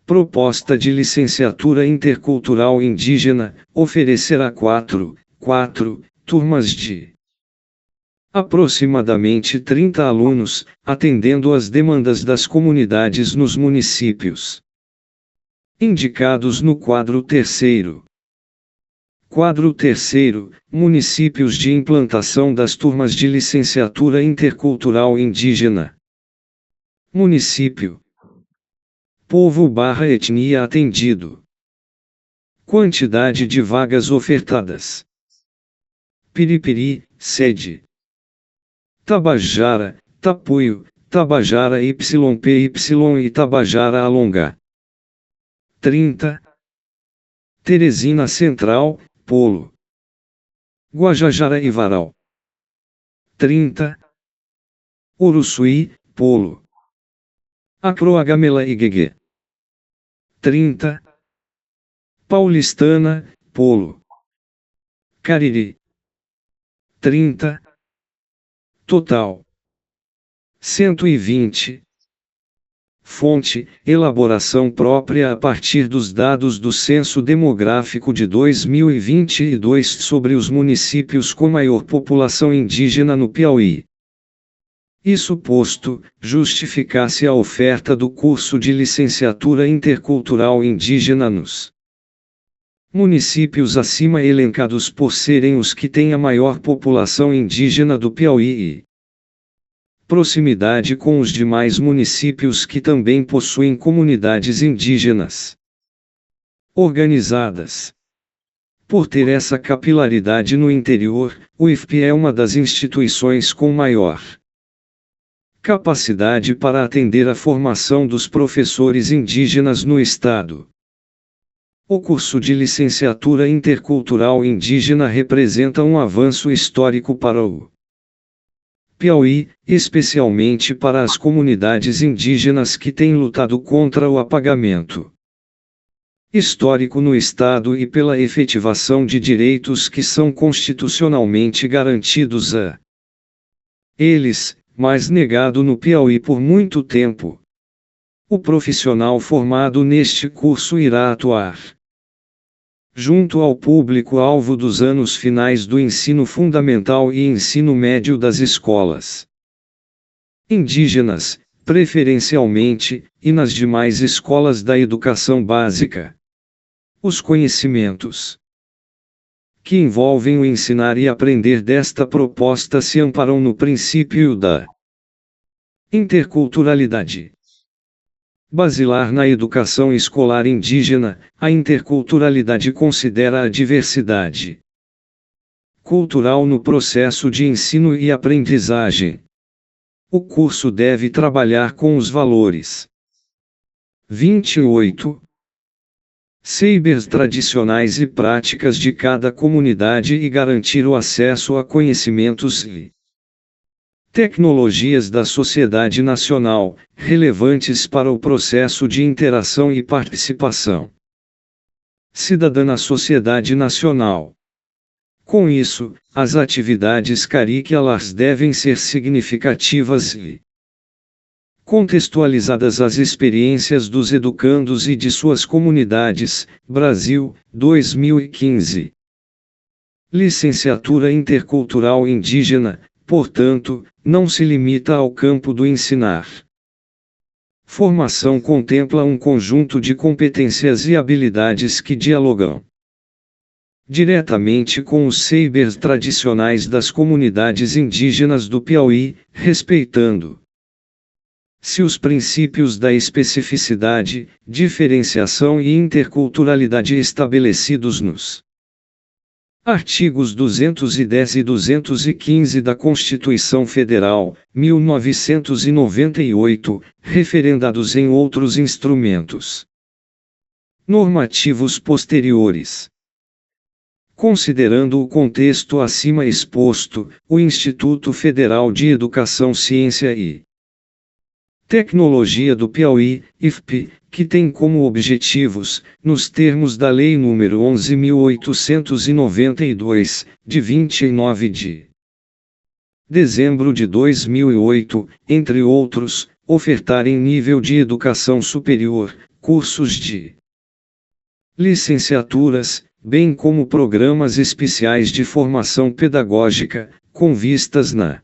proposta de licenciatura intercultural indígena, oferecerá 4 turmas de aproximadamente 30 alunos, atendendo às demandas das comunidades nos municípios indicados no quadro terceiro. Quadro terceiro, municípios de implantação das turmas de licenciatura intercultural indígena. Município. Povo/etnia atendido. Quantidade de vagas ofertadas. Piripiri, sede. Tabajara, Tapuio, Tabajara YPY e Tabajara Alonga. 30. Teresina Central, Polo. Guajajara e Varal. 30. Uruçuí, Polo. Acroagamela e Gueguê. 30. Paulistana, Polo. Cariri. 30. Total. 120. Fonte, elaboração própria a partir dos dados do Censo Demográfico de 2022 sobre os municípios com maior população indígena no Piauí. Isso posto, justificasse a oferta do curso de licenciatura intercultural indígena nos municípios acima elencados por serem os que têm a maior população indígena do Piauí e proximidade com os demais municípios que também possuem comunidades indígenas organizadas. Por ter essa capilaridade no interior, o IFP é uma das instituições com maior capacidade para atender a formação dos professores indígenas no estado. O curso de licenciatura intercultural indígena representa um avanço histórico para o Piauí, especialmente para as comunidades indígenas que têm lutado contra o apagamento histórico no estado e pela efetivação de direitos que são constitucionalmente garantidos a eles, mas negado no Piauí por muito tempo. O profissional formado neste curso irá atuar junto ao público-alvo dos anos finais do ensino fundamental e ensino médio das escolas indígenas, preferencialmente, e nas demais escolas da educação básica. Os conhecimentos que envolvem o ensinar e aprender desta proposta se amparam no princípio da interculturalidade. Basilar na educação escolar indígena, a interculturalidade considera a diversidade cultural no processo de ensino e aprendizagem. O curso deve trabalhar com os valores 28. Saberes tradicionais e práticas de cada comunidade e garantir o acesso a conhecimentos e tecnologias da sociedade nacional, relevantes para o processo de interação e participação cidadã na sociedade nacional. Com isso, as atividades curriculares devem ser significativas e contextualizadas às experiências dos educandos e de suas comunidades. Brasil, 2015. Licenciatura Intercultural Indígena, portanto, não se limita ao campo do ensinar. Formação contempla um conjunto de competências e habilidades que dialogam diretamente com os saberes tradicionais das comunidades indígenas do Piauí, respeitando-se os princípios da especificidade, diferenciação e interculturalidade estabelecidos nos artigos 210 e 215 da Constituição Federal, 1998, referendados em outros instrumentos normativos posteriores. Considerando o contexto acima exposto, o Instituto Federal de Educação, Ciência e Tecnologia do Piauí, IFP, que tem como objetivos, nos termos da Lei nº 11.892, de 29 de dezembro de 2008, entre outros, ofertar em nível de educação superior, cursos de licenciaturas, bem como programas especiais de formação pedagógica, com vistas na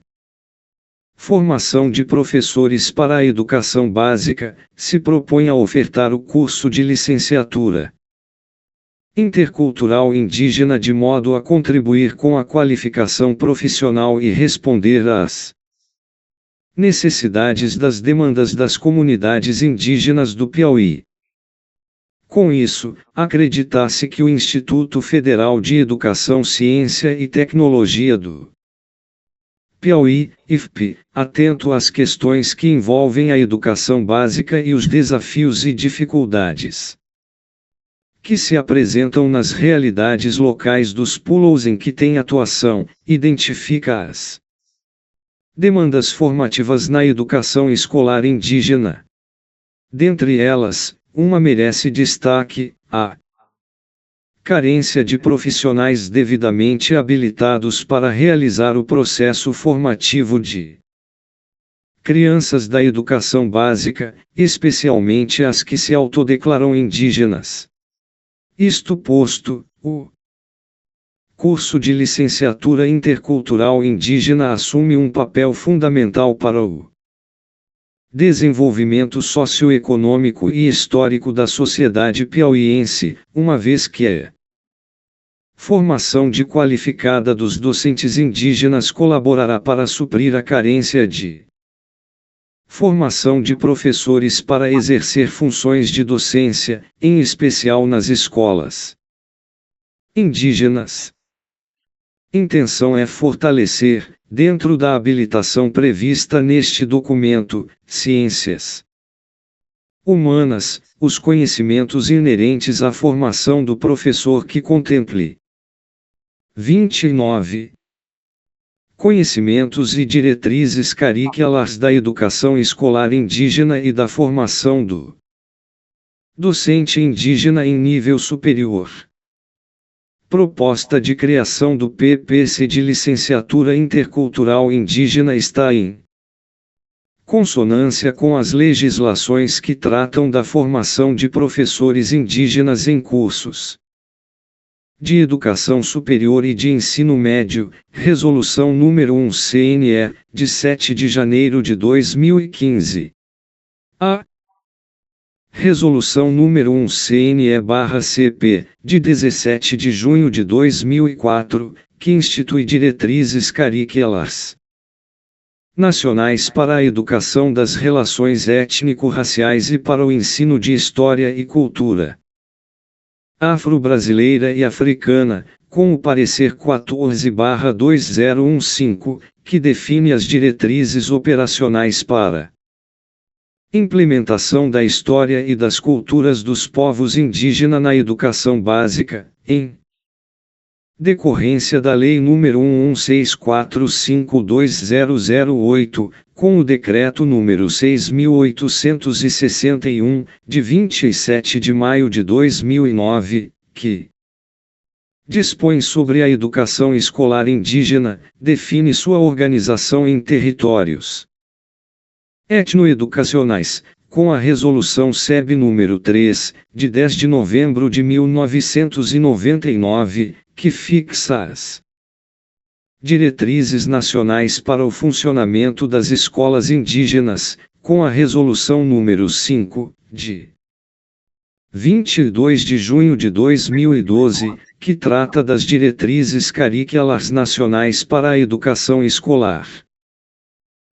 formação de professores para a educação básica, se propõe a ofertar o curso de licenciatura intercultural indígena de modo a contribuir com a qualificação profissional e responder às necessidades das demandas das comunidades indígenas do Piauí. Com isso, acredita-se que o Instituto Federal de Educação, Ciência e Tecnologia do Piauí, IFP, atento às questões que envolvem a educação básica e os desafios e dificuldades que se apresentam nas realidades locais dos polos em que tem atuação, identifica as demandas formativas na educação escolar indígena. Dentre elas, uma merece destaque: a carência de profissionais devidamente habilitados para realizar o processo formativo de crianças da educação básica, especialmente as que se autodeclaram indígenas. Isto posto, o curso de licenciatura intercultural indígena assume um papel fundamental para o desenvolvimento socioeconômico e histórico da sociedade piauiense, uma vez que a formação de qualificada dos docentes indígenas colaborará para suprir a carência de formação de professores para exercer funções de docência, em especial nas escolas indígenas. Intenção é fortalecer, dentro da habilitação prevista neste documento, ciências humanas, os conhecimentos inerentes à formação do professor que contemple 29. Conhecimentos e diretrizes curriculares da educação escolar indígena e da formação do docente indígena em nível superior. Proposta de criação do PPC de Licenciatura Intercultural Indígena está em consonância com as legislações que tratam da formação de professores indígenas em cursos de educação superior e de ensino médio, Resolução número 1 CNE, de 7 de janeiro de 2015. A Resolução número 1/CNE/CP, de 17 de junho de 2004, que institui diretrizes curriculares nacionais para a educação das relações étnico-raciais e para o ensino de história e cultura afro-brasileira e africana, com o parecer 14/2015, que define as diretrizes operacionais para implementação da história e das culturas dos povos indígenas na educação básica, em decorrência da Lei nº 116452/2008, com o Decreto nº 6.861, de 27 de maio de 2009, que dispõe sobre a educação escolar indígena, define sua organização em territórios etnoeducacionais, com a Resolução SEB nº 3, de 10 de novembro de 1999, que fixa as diretrizes nacionais para o funcionamento das escolas indígenas, com a Resolução nº 5, de 22 de junho de 2012, que trata das diretrizes curriculares nacionais para a educação escolar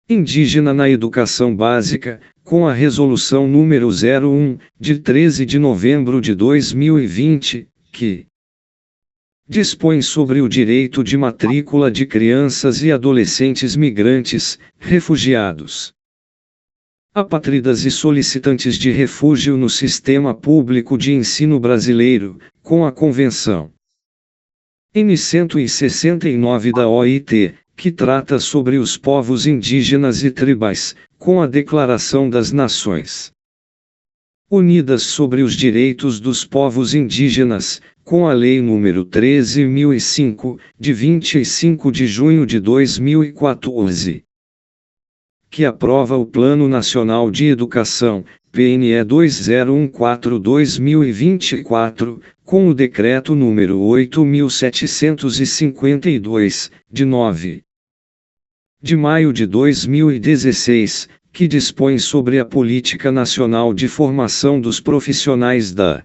indígena na educação básica, com a Resolução nº 01, de 13 de novembro de 2020, que dispõe sobre o direito de matrícula de crianças e adolescentes migrantes, refugiados, apátridas e solicitantes de refúgio no sistema público de ensino brasileiro, com a Convenção N. 169 da OIT, que trata sobre os povos indígenas e tribais, com a Declaração das Nações Unidas sobre os Direitos dos Povos Indígenas, com a Lei nº 13.005, de 25 de junho de 2014, que aprova o Plano Nacional de Educação, PNE 2014-2024, com o Decreto nº 8.752, de 9 de maio de 2016, que dispõe sobre a Política Nacional de Formação dos Profissionais da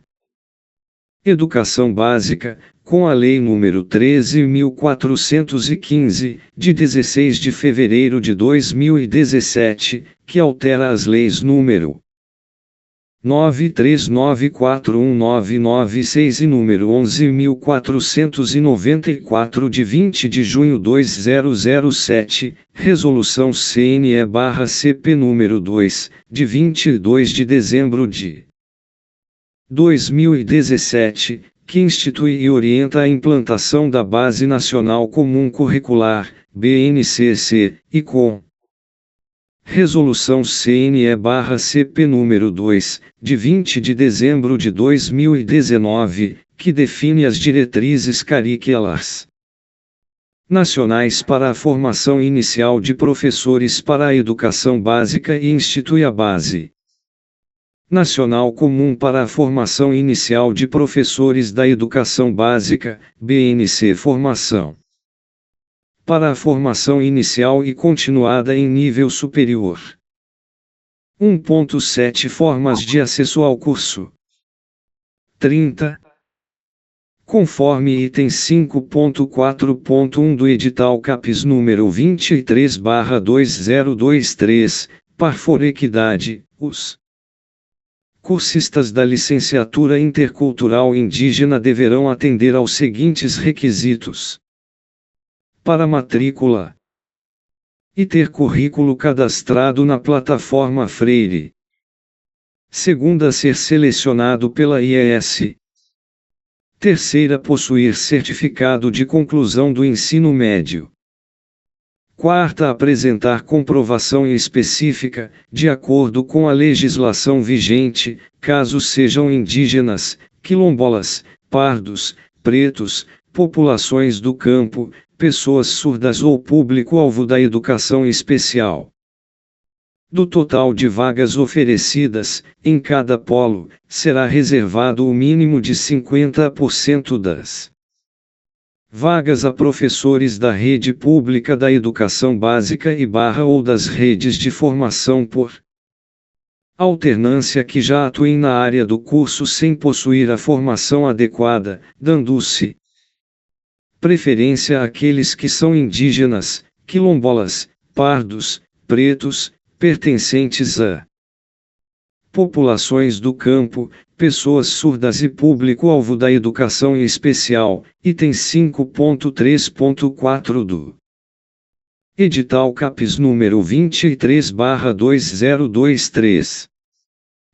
Educação Básica, com a Lei nº 13.415, de 16 de fevereiro de 2017, que altera as leis nº 939419996 e número 11.494 de 20 de junho 2007, Resolução CNE/CP número 2, de 22 de dezembro de 2017, que institui e orienta a implantação da Base Nacional Comum Curricular, BNCC, e com Resolução CNE/CP número 2, de 20 de dezembro de 2019, que define as diretrizes curriculares nacionais para a formação inicial de professores para a educação básica e institui a Base Nacional Comum para a Formação Inicial de Professores da Educação Básica, BNC Formação para a formação inicial e continuada em nível superior. 1.7 Formas de acesso ao curso. 30. Conforme item 5.4.1 do edital CAPES número 23/2023, par for equidade, os cursistas da licenciatura intercultural indígena deverão atender aos seguintes requisitos: para matrícula e ter currículo cadastrado na plataforma Freire. Segunda, ser selecionado pela IES. Terceira, possuir certificado de conclusão do ensino médio. Quarta, apresentar comprovação específica, de acordo com a legislação vigente, caso sejam indígenas, quilombolas, pardos, pretos, populações do campo, pessoas surdas ou público-alvo da educação especial. Do total de vagas oferecidas, em cada polo, será reservado o mínimo de 50% das vagas a professores da rede pública da educação básica ou das redes de formação por Alternância que já atuem na área do curso sem possuir a formação adequada, dando-se preferência àqueles que são indígenas, quilombolas, pardos, pretos, pertencentes a populações do campo, pessoas surdas e público-alvo da educação especial, item 5.3.4 do edital CAPES número 23/2023.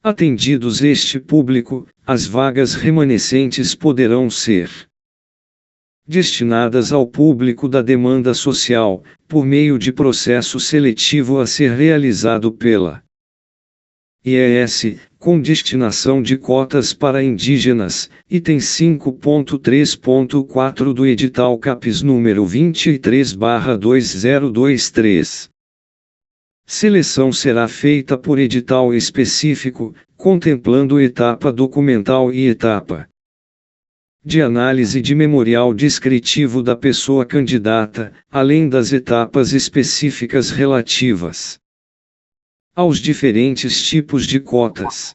Atendidos este público, as vagas remanescentes poderão ser destinadas ao público da demanda social, por meio de processo seletivo a ser realizado pela IES, com destinação de cotas para indígenas, item 5.3.4 do edital CAPES número 23/2023. Seleção será feita por edital específico, contemplando etapa documental e etapa de análise de memorial descritivo da pessoa candidata, além das etapas específicas relativas aos diferentes tipos de cotas.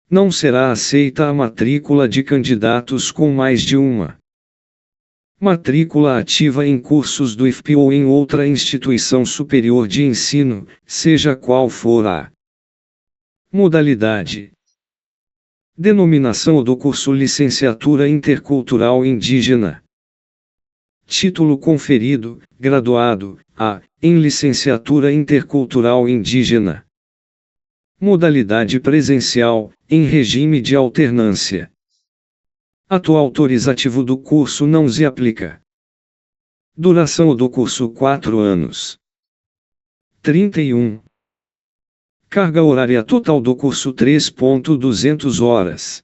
Não será aceita a matrícula de candidatos com mais de uma matrícula ativa em cursos do IFP ou em outra instituição superior de ensino, seja qual for a modalidade. Denominação do curso Licenciatura Intercultural Indígena. Título conferido, graduado, A, em Licenciatura Intercultural Indígena. Modalidade presencial, em regime de alternância. Ato autorizativo do curso não se aplica. Duração do curso 4 anos. 31. Carga horária total do curso 3.200 horas.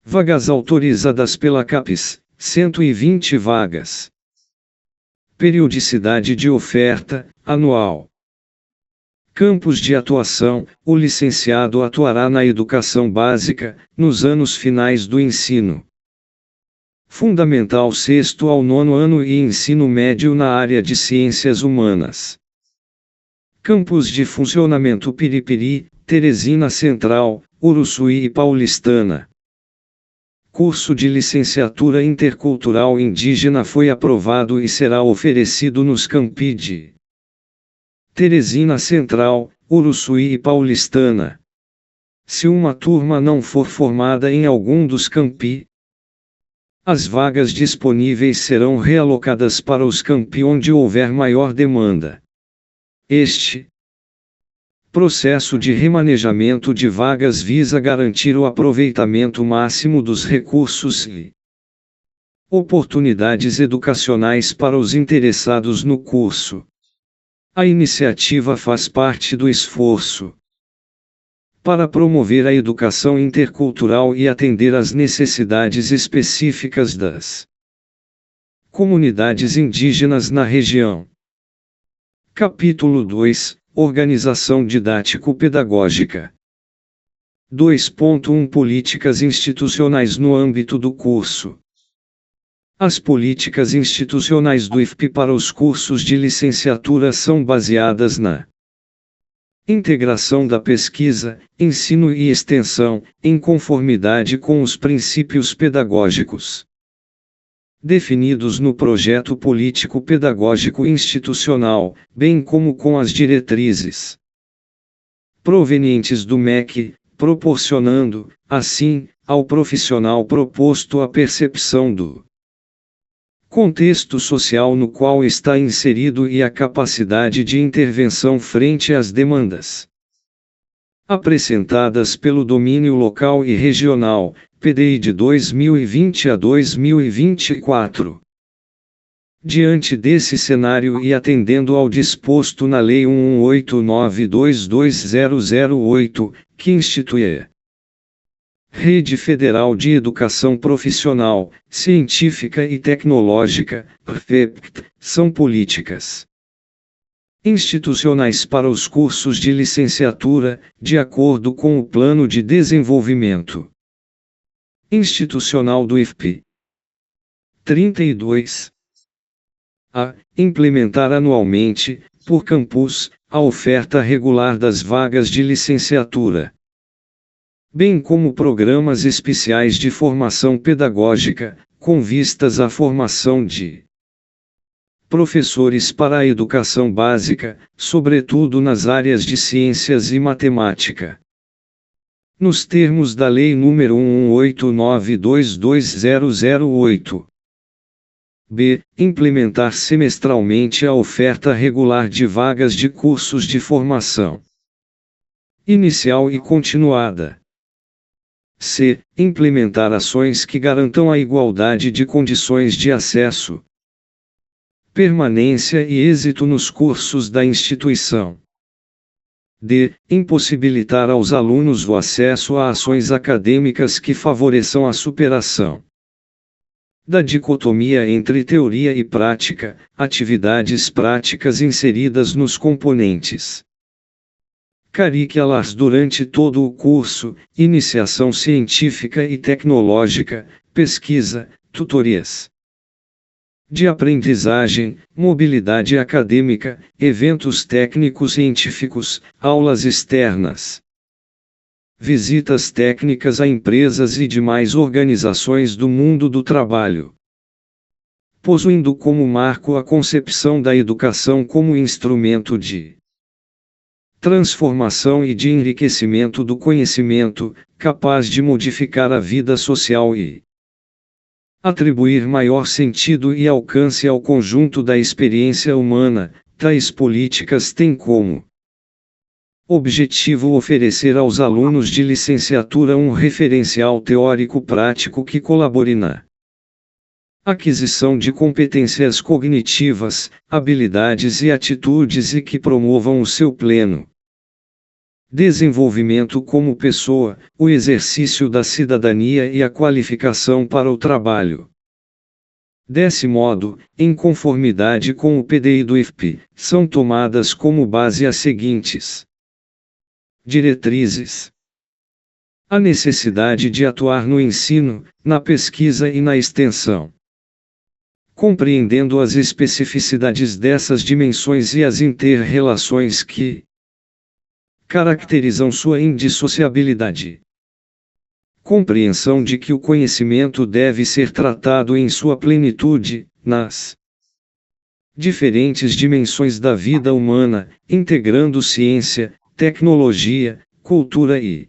Vagas autorizadas pela CAPES, 120 vagas. Periodicidade de oferta, anual. Campos de atuação: o licenciado atuará na educação básica, nos anos finais do ensino fundamental 6º ao 9º ano e ensino médio na área de ciências humanas. Campos de funcionamento: Piripiri, Teresina Central, Uruçuí e Paulistana. Curso de licenciatura intercultural indígena foi aprovado e será oferecido nos campi de Teresina Central, Uruçuí e Paulistana. Se uma turma não for formada em algum dos campi, as vagas disponíveis serão realocadas para os campi onde houver maior demanda. Este processo de remanejamento de vagas visa garantir o aproveitamento máximo dos recursos e oportunidades educacionais para os interessados no curso. A iniciativa faz parte do esforço para promover a educação intercultural e atender às necessidades específicas das comunidades indígenas na região. Capítulo 2 – Organização didático-pedagógica. 2.1 Políticas institucionais no âmbito do curso. As políticas institucionais do IFP para os cursos de licenciatura são baseadas na integração da pesquisa, ensino e extensão, em conformidade com os princípios pedagógicos definidos no projeto político-pedagógico institucional, bem como com as diretrizes provenientes do MEC, proporcionando, assim, ao profissional proposto a percepção do contexto social no qual está inserido e a capacidade de intervenção frente às demandas apresentadas pelo domínio local e regional, PDI de 2020 a 2024. Diante desse cenário e atendendo ao disposto na Lei 1189/2008, que institui a Rede Federal de Educação Profissional, Científica e Tecnológica, RFEPT, são políticas institucionais para os cursos de licenciatura, de acordo com o Plano de Desenvolvimento Institucional do IFP. 32. A. Implementar anualmente, por campus, a oferta regular das vagas de licenciatura, bem como programas especiais de formação pedagógica, com vistas à formação de professores para a educação básica, sobretudo nas áreas de ciências e matemática, nos termos da Lei nº 118922008. B. Implementar semestralmente a oferta regular de vagas de cursos de formação inicial e continuada. C. Implementar ações que garantam a igualdade de condições de acesso, permanência e êxito nos cursos da instituição. D. Impossibilitar aos alunos o acesso a ações acadêmicas que favoreçam a superação da dicotomia entre teoria e prática, atividades práticas inseridas nos componentes curriculares durante todo o curso, iniciação científica e tecnológica, pesquisa, tutorias de aprendizagem, mobilidade acadêmica, eventos técnicos científicos, aulas externas, visitas técnicas a empresas e demais organizações do mundo do trabalho, possuindo como marco a concepção da educação como instrumento de transformação e de enriquecimento do conhecimento, capaz de modificar a vida social e atribuir maior sentido e alcance ao conjunto da experiência humana. Tais políticas têm como objetivo oferecer aos alunos de licenciatura um referencial teórico-prático que colabore na aquisição de competências cognitivas, habilidades e atitudes e que promovam o seu pleno desenvolvimento como pessoa, o exercício da cidadania e a qualificação para o trabalho. Desse modo, em conformidade com o PDI do IFP, são tomadas como base as seguintes diretrizes: a necessidade de atuar no ensino, na pesquisa e na extensão, compreendendo as especificidades dessas dimensões e as inter-relações que caracterizam sua indissociabilidade. Compreensão de que o conhecimento deve ser tratado em sua plenitude, nas diferentes dimensões da vida humana, integrando ciência, tecnologia, cultura e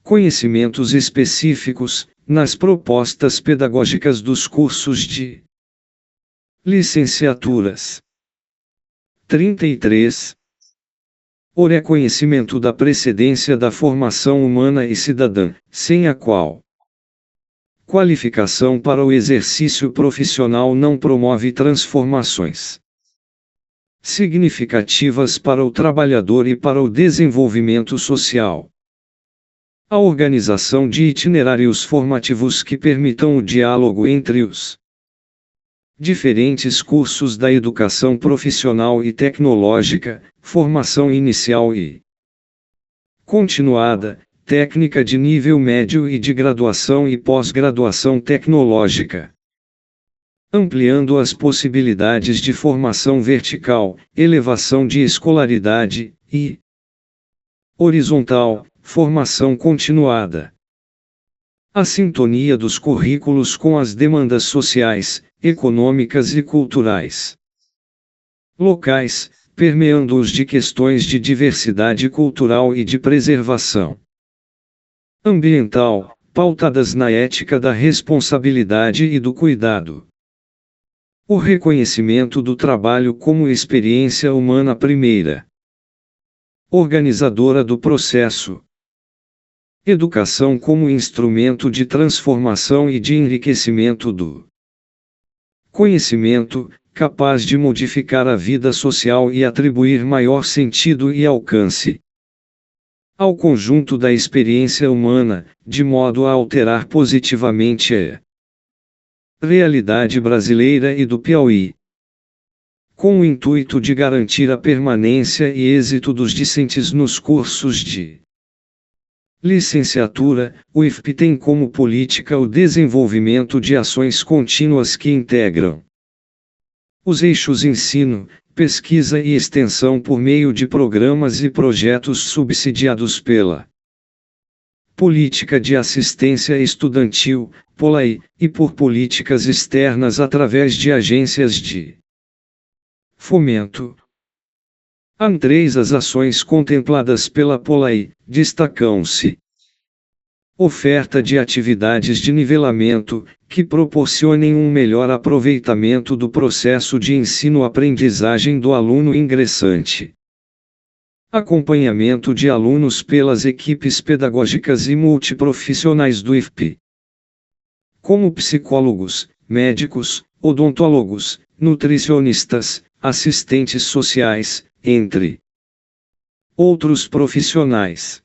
conhecimentos específicos, nas propostas pedagógicas dos cursos de licenciaturas. 33. O reconhecimento da precedência da formação humana e cidadã, sem a qual qualificação para o exercício profissional não promove transformações significativas para o trabalhador e para o desenvolvimento social. A organização de itinerários formativos que permitam o diálogo entre os diferentes cursos da educação profissional e tecnológica, formação inicial e continuada, técnica de nível médio e de graduação e pós-graduação tecnológica, ampliando as possibilidades de formação vertical, elevação de escolaridade, e horizontal, formação continuada. A sintonia dos currículos com as demandas sociais, econômicas e culturais locais, permeando-os de questões de diversidade cultural e de preservação ambiental, pautadas na ética da responsabilidade e do cuidado. O reconhecimento do trabalho como experiência humana primeira, organizadora do processo. Educação como instrumento de transformação e de enriquecimento do conhecimento, capaz de modificar a vida social e atribuir maior sentido e alcance ao conjunto da experiência humana, de modo a alterar positivamente a realidade brasileira e do Piauí, com o intuito de garantir a permanência e êxito dos discentes nos cursos de licenciatura. O IFP tem como política o desenvolvimento de ações contínuas que integram os eixos ensino, pesquisa e extensão por meio de programas e projetos subsidiados pela Política de Assistência Estudantil, POLAI, e por políticas externas através de agências de fomento. Entre as ações contempladas pela POLAI, destacam-se: oferta de atividades de nivelamento, que proporcionem um melhor aproveitamento do processo de ensino-aprendizagem do aluno ingressante. Acompanhamento de alunos pelas equipes pedagógicas e multiprofissionais do IFP, como psicólogos, médicos, odontólogos, nutricionistas, assistentes sociais, entre outros profissionais.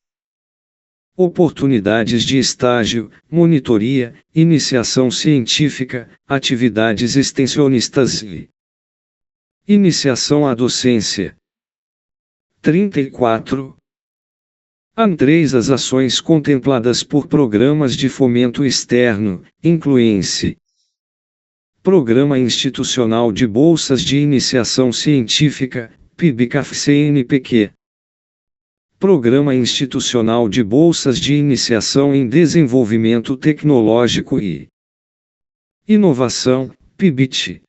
Oportunidades de estágio, monitoria, iniciação científica, atividades extensionistas e iniciação à docência. 34. Entre as ações contempladas por programas de fomento externo, incluem-se: Programa Institucional de Bolsas de Iniciação Científica, PIBCAF-CNPq. Programa Institucional de Bolsas de Iniciação em Desenvolvimento Tecnológico e Inovação, PIBIT.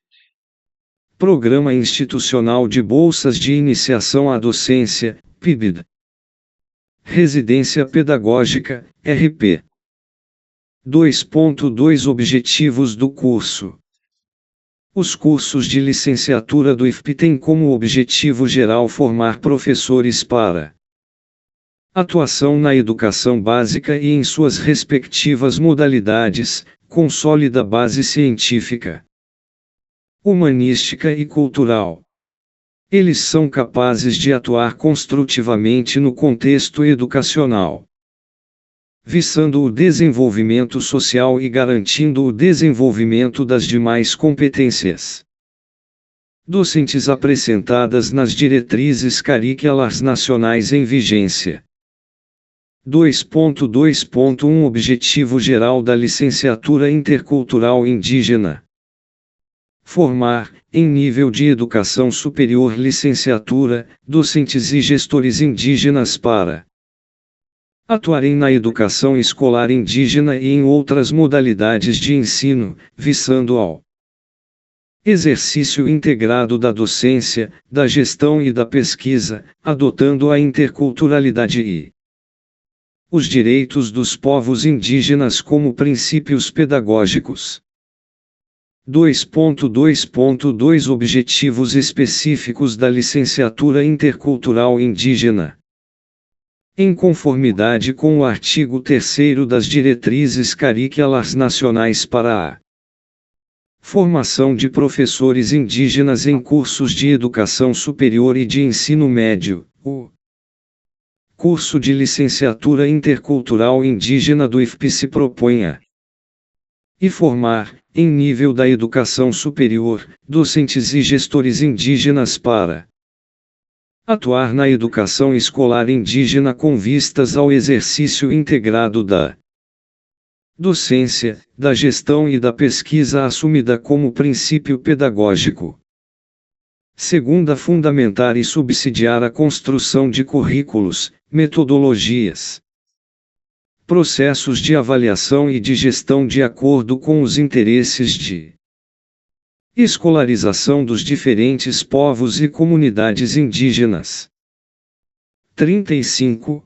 Programa Institucional de Bolsas de Iniciação à Docência, PIBID. Residência Pedagógica, RP. 2.2 Objetivos do curso. Os cursos de licenciatura do IFP têm como objetivo geral formar professores para atuação na educação básica e em suas respectivas modalidades, com sólida base científica, humanística e cultural. Eles são capazes de atuar construtivamente no contexto educacional, visando o desenvolvimento social e garantindo o desenvolvimento das demais competências docentes apresentadas nas diretrizes curriculares nacionais em vigência. 2.2.1 Objetivo geral da licenciatura intercultural indígena: formar, em nível de educação superior licenciatura, docentes e gestores indígenas para atuarem na educação escolar indígena e em outras modalidades de ensino, visando ao exercício integrado da docência, da gestão e da pesquisa, adotando a interculturalidade e os direitos dos povos indígenas como princípios pedagógicos. 2.2.2 Objetivos específicos da licenciatura intercultural indígena. Em conformidade com o artigo 3º das diretrizes curriculares nacionais para a formação de professores indígenas em cursos de educação superior e de ensino médio, o curso de licenciatura intercultural indígena do IFP se propõe a e formar, em nível da educação superior, docentes e gestores indígenas para atuar na educação escolar indígena com vistas ao exercício integrado da docência, da gestão e da pesquisa assumida como princípio pedagógico. Segunda, fundamentar e subsidiar a construção de currículos, metodologias, processos de avaliação e de gestão de acordo com os interesses de escolarização dos diferentes povos e comunidades indígenas. 35.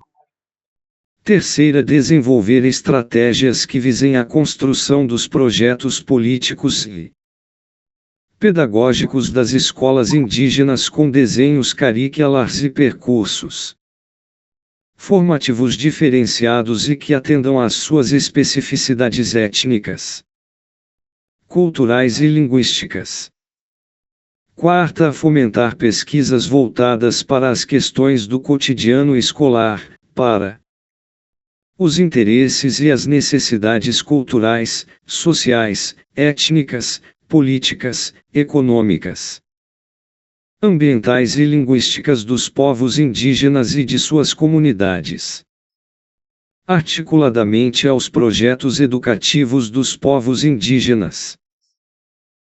Terceira, desenvolver estratégias que visem a construção dos projetos políticos e pedagógicos das escolas indígenas com desenhos curriculares e percursos formativos diferenciados e que atendam às suas especificidades étnicas, culturais e linguísticas. Quarta, fomentar pesquisas voltadas para as questões do cotidiano escolar, para os interesses e as necessidades culturais, sociais, étnicas, políticas, econômicas, ambientais e linguísticas dos povos indígenas e de suas comunidades, articuladamente aos projetos educativos dos povos indígenas.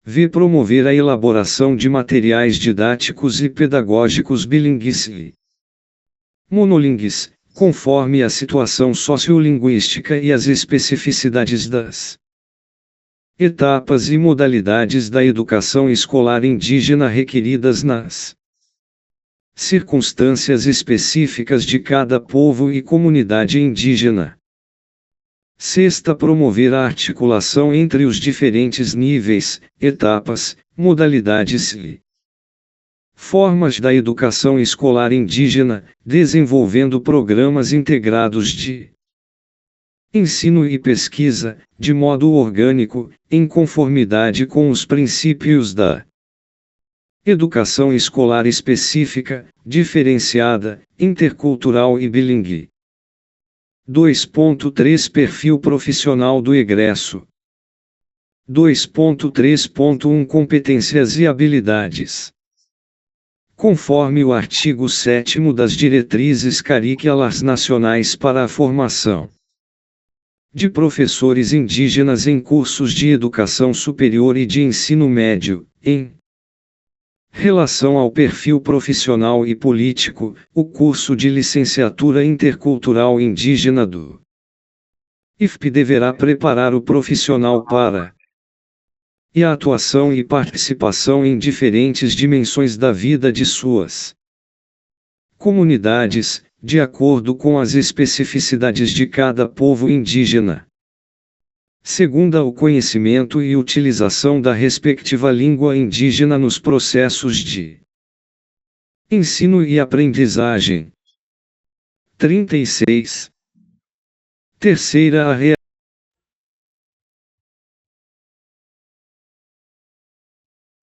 v. Promover a elaboração de materiais didáticos e pedagógicos bilíngues e monolíngues, conforme a situação sociolinguística e as especificidades das etapas e modalidades da educação escolar indígena requeridas nas circunstâncias específicas de cada povo e comunidade indígena. Sexta, promover a articulação entre os diferentes níveis, etapas, modalidades e formas da educação escolar indígena, desenvolvendo programas integrados de ensino e pesquisa, de modo orgânico, em conformidade com os princípios da educação escolar específica, diferenciada, intercultural e bilíngue. 2.3 Perfil profissional do egresso. 2.3.1 Competências e habilidades. Conforme o artigo 7º das Diretrizes Curriculares Nacionais para a Formação de Professores Indígenas em Cursos de Educação Superior e de Ensino Médio, em relação ao perfil profissional e político, o curso de Licenciatura Intercultural Indígena do IFP deverá preparar o profissional para a atuação e participação em diferentes dimensões da vida de suas comunidades, de acordo com as especificidades de cada povo indígena. Segunda, o conhecimento e utilização da respectiva língua indígena nos processos de ensino e aprendizagem. 36. Terceira, a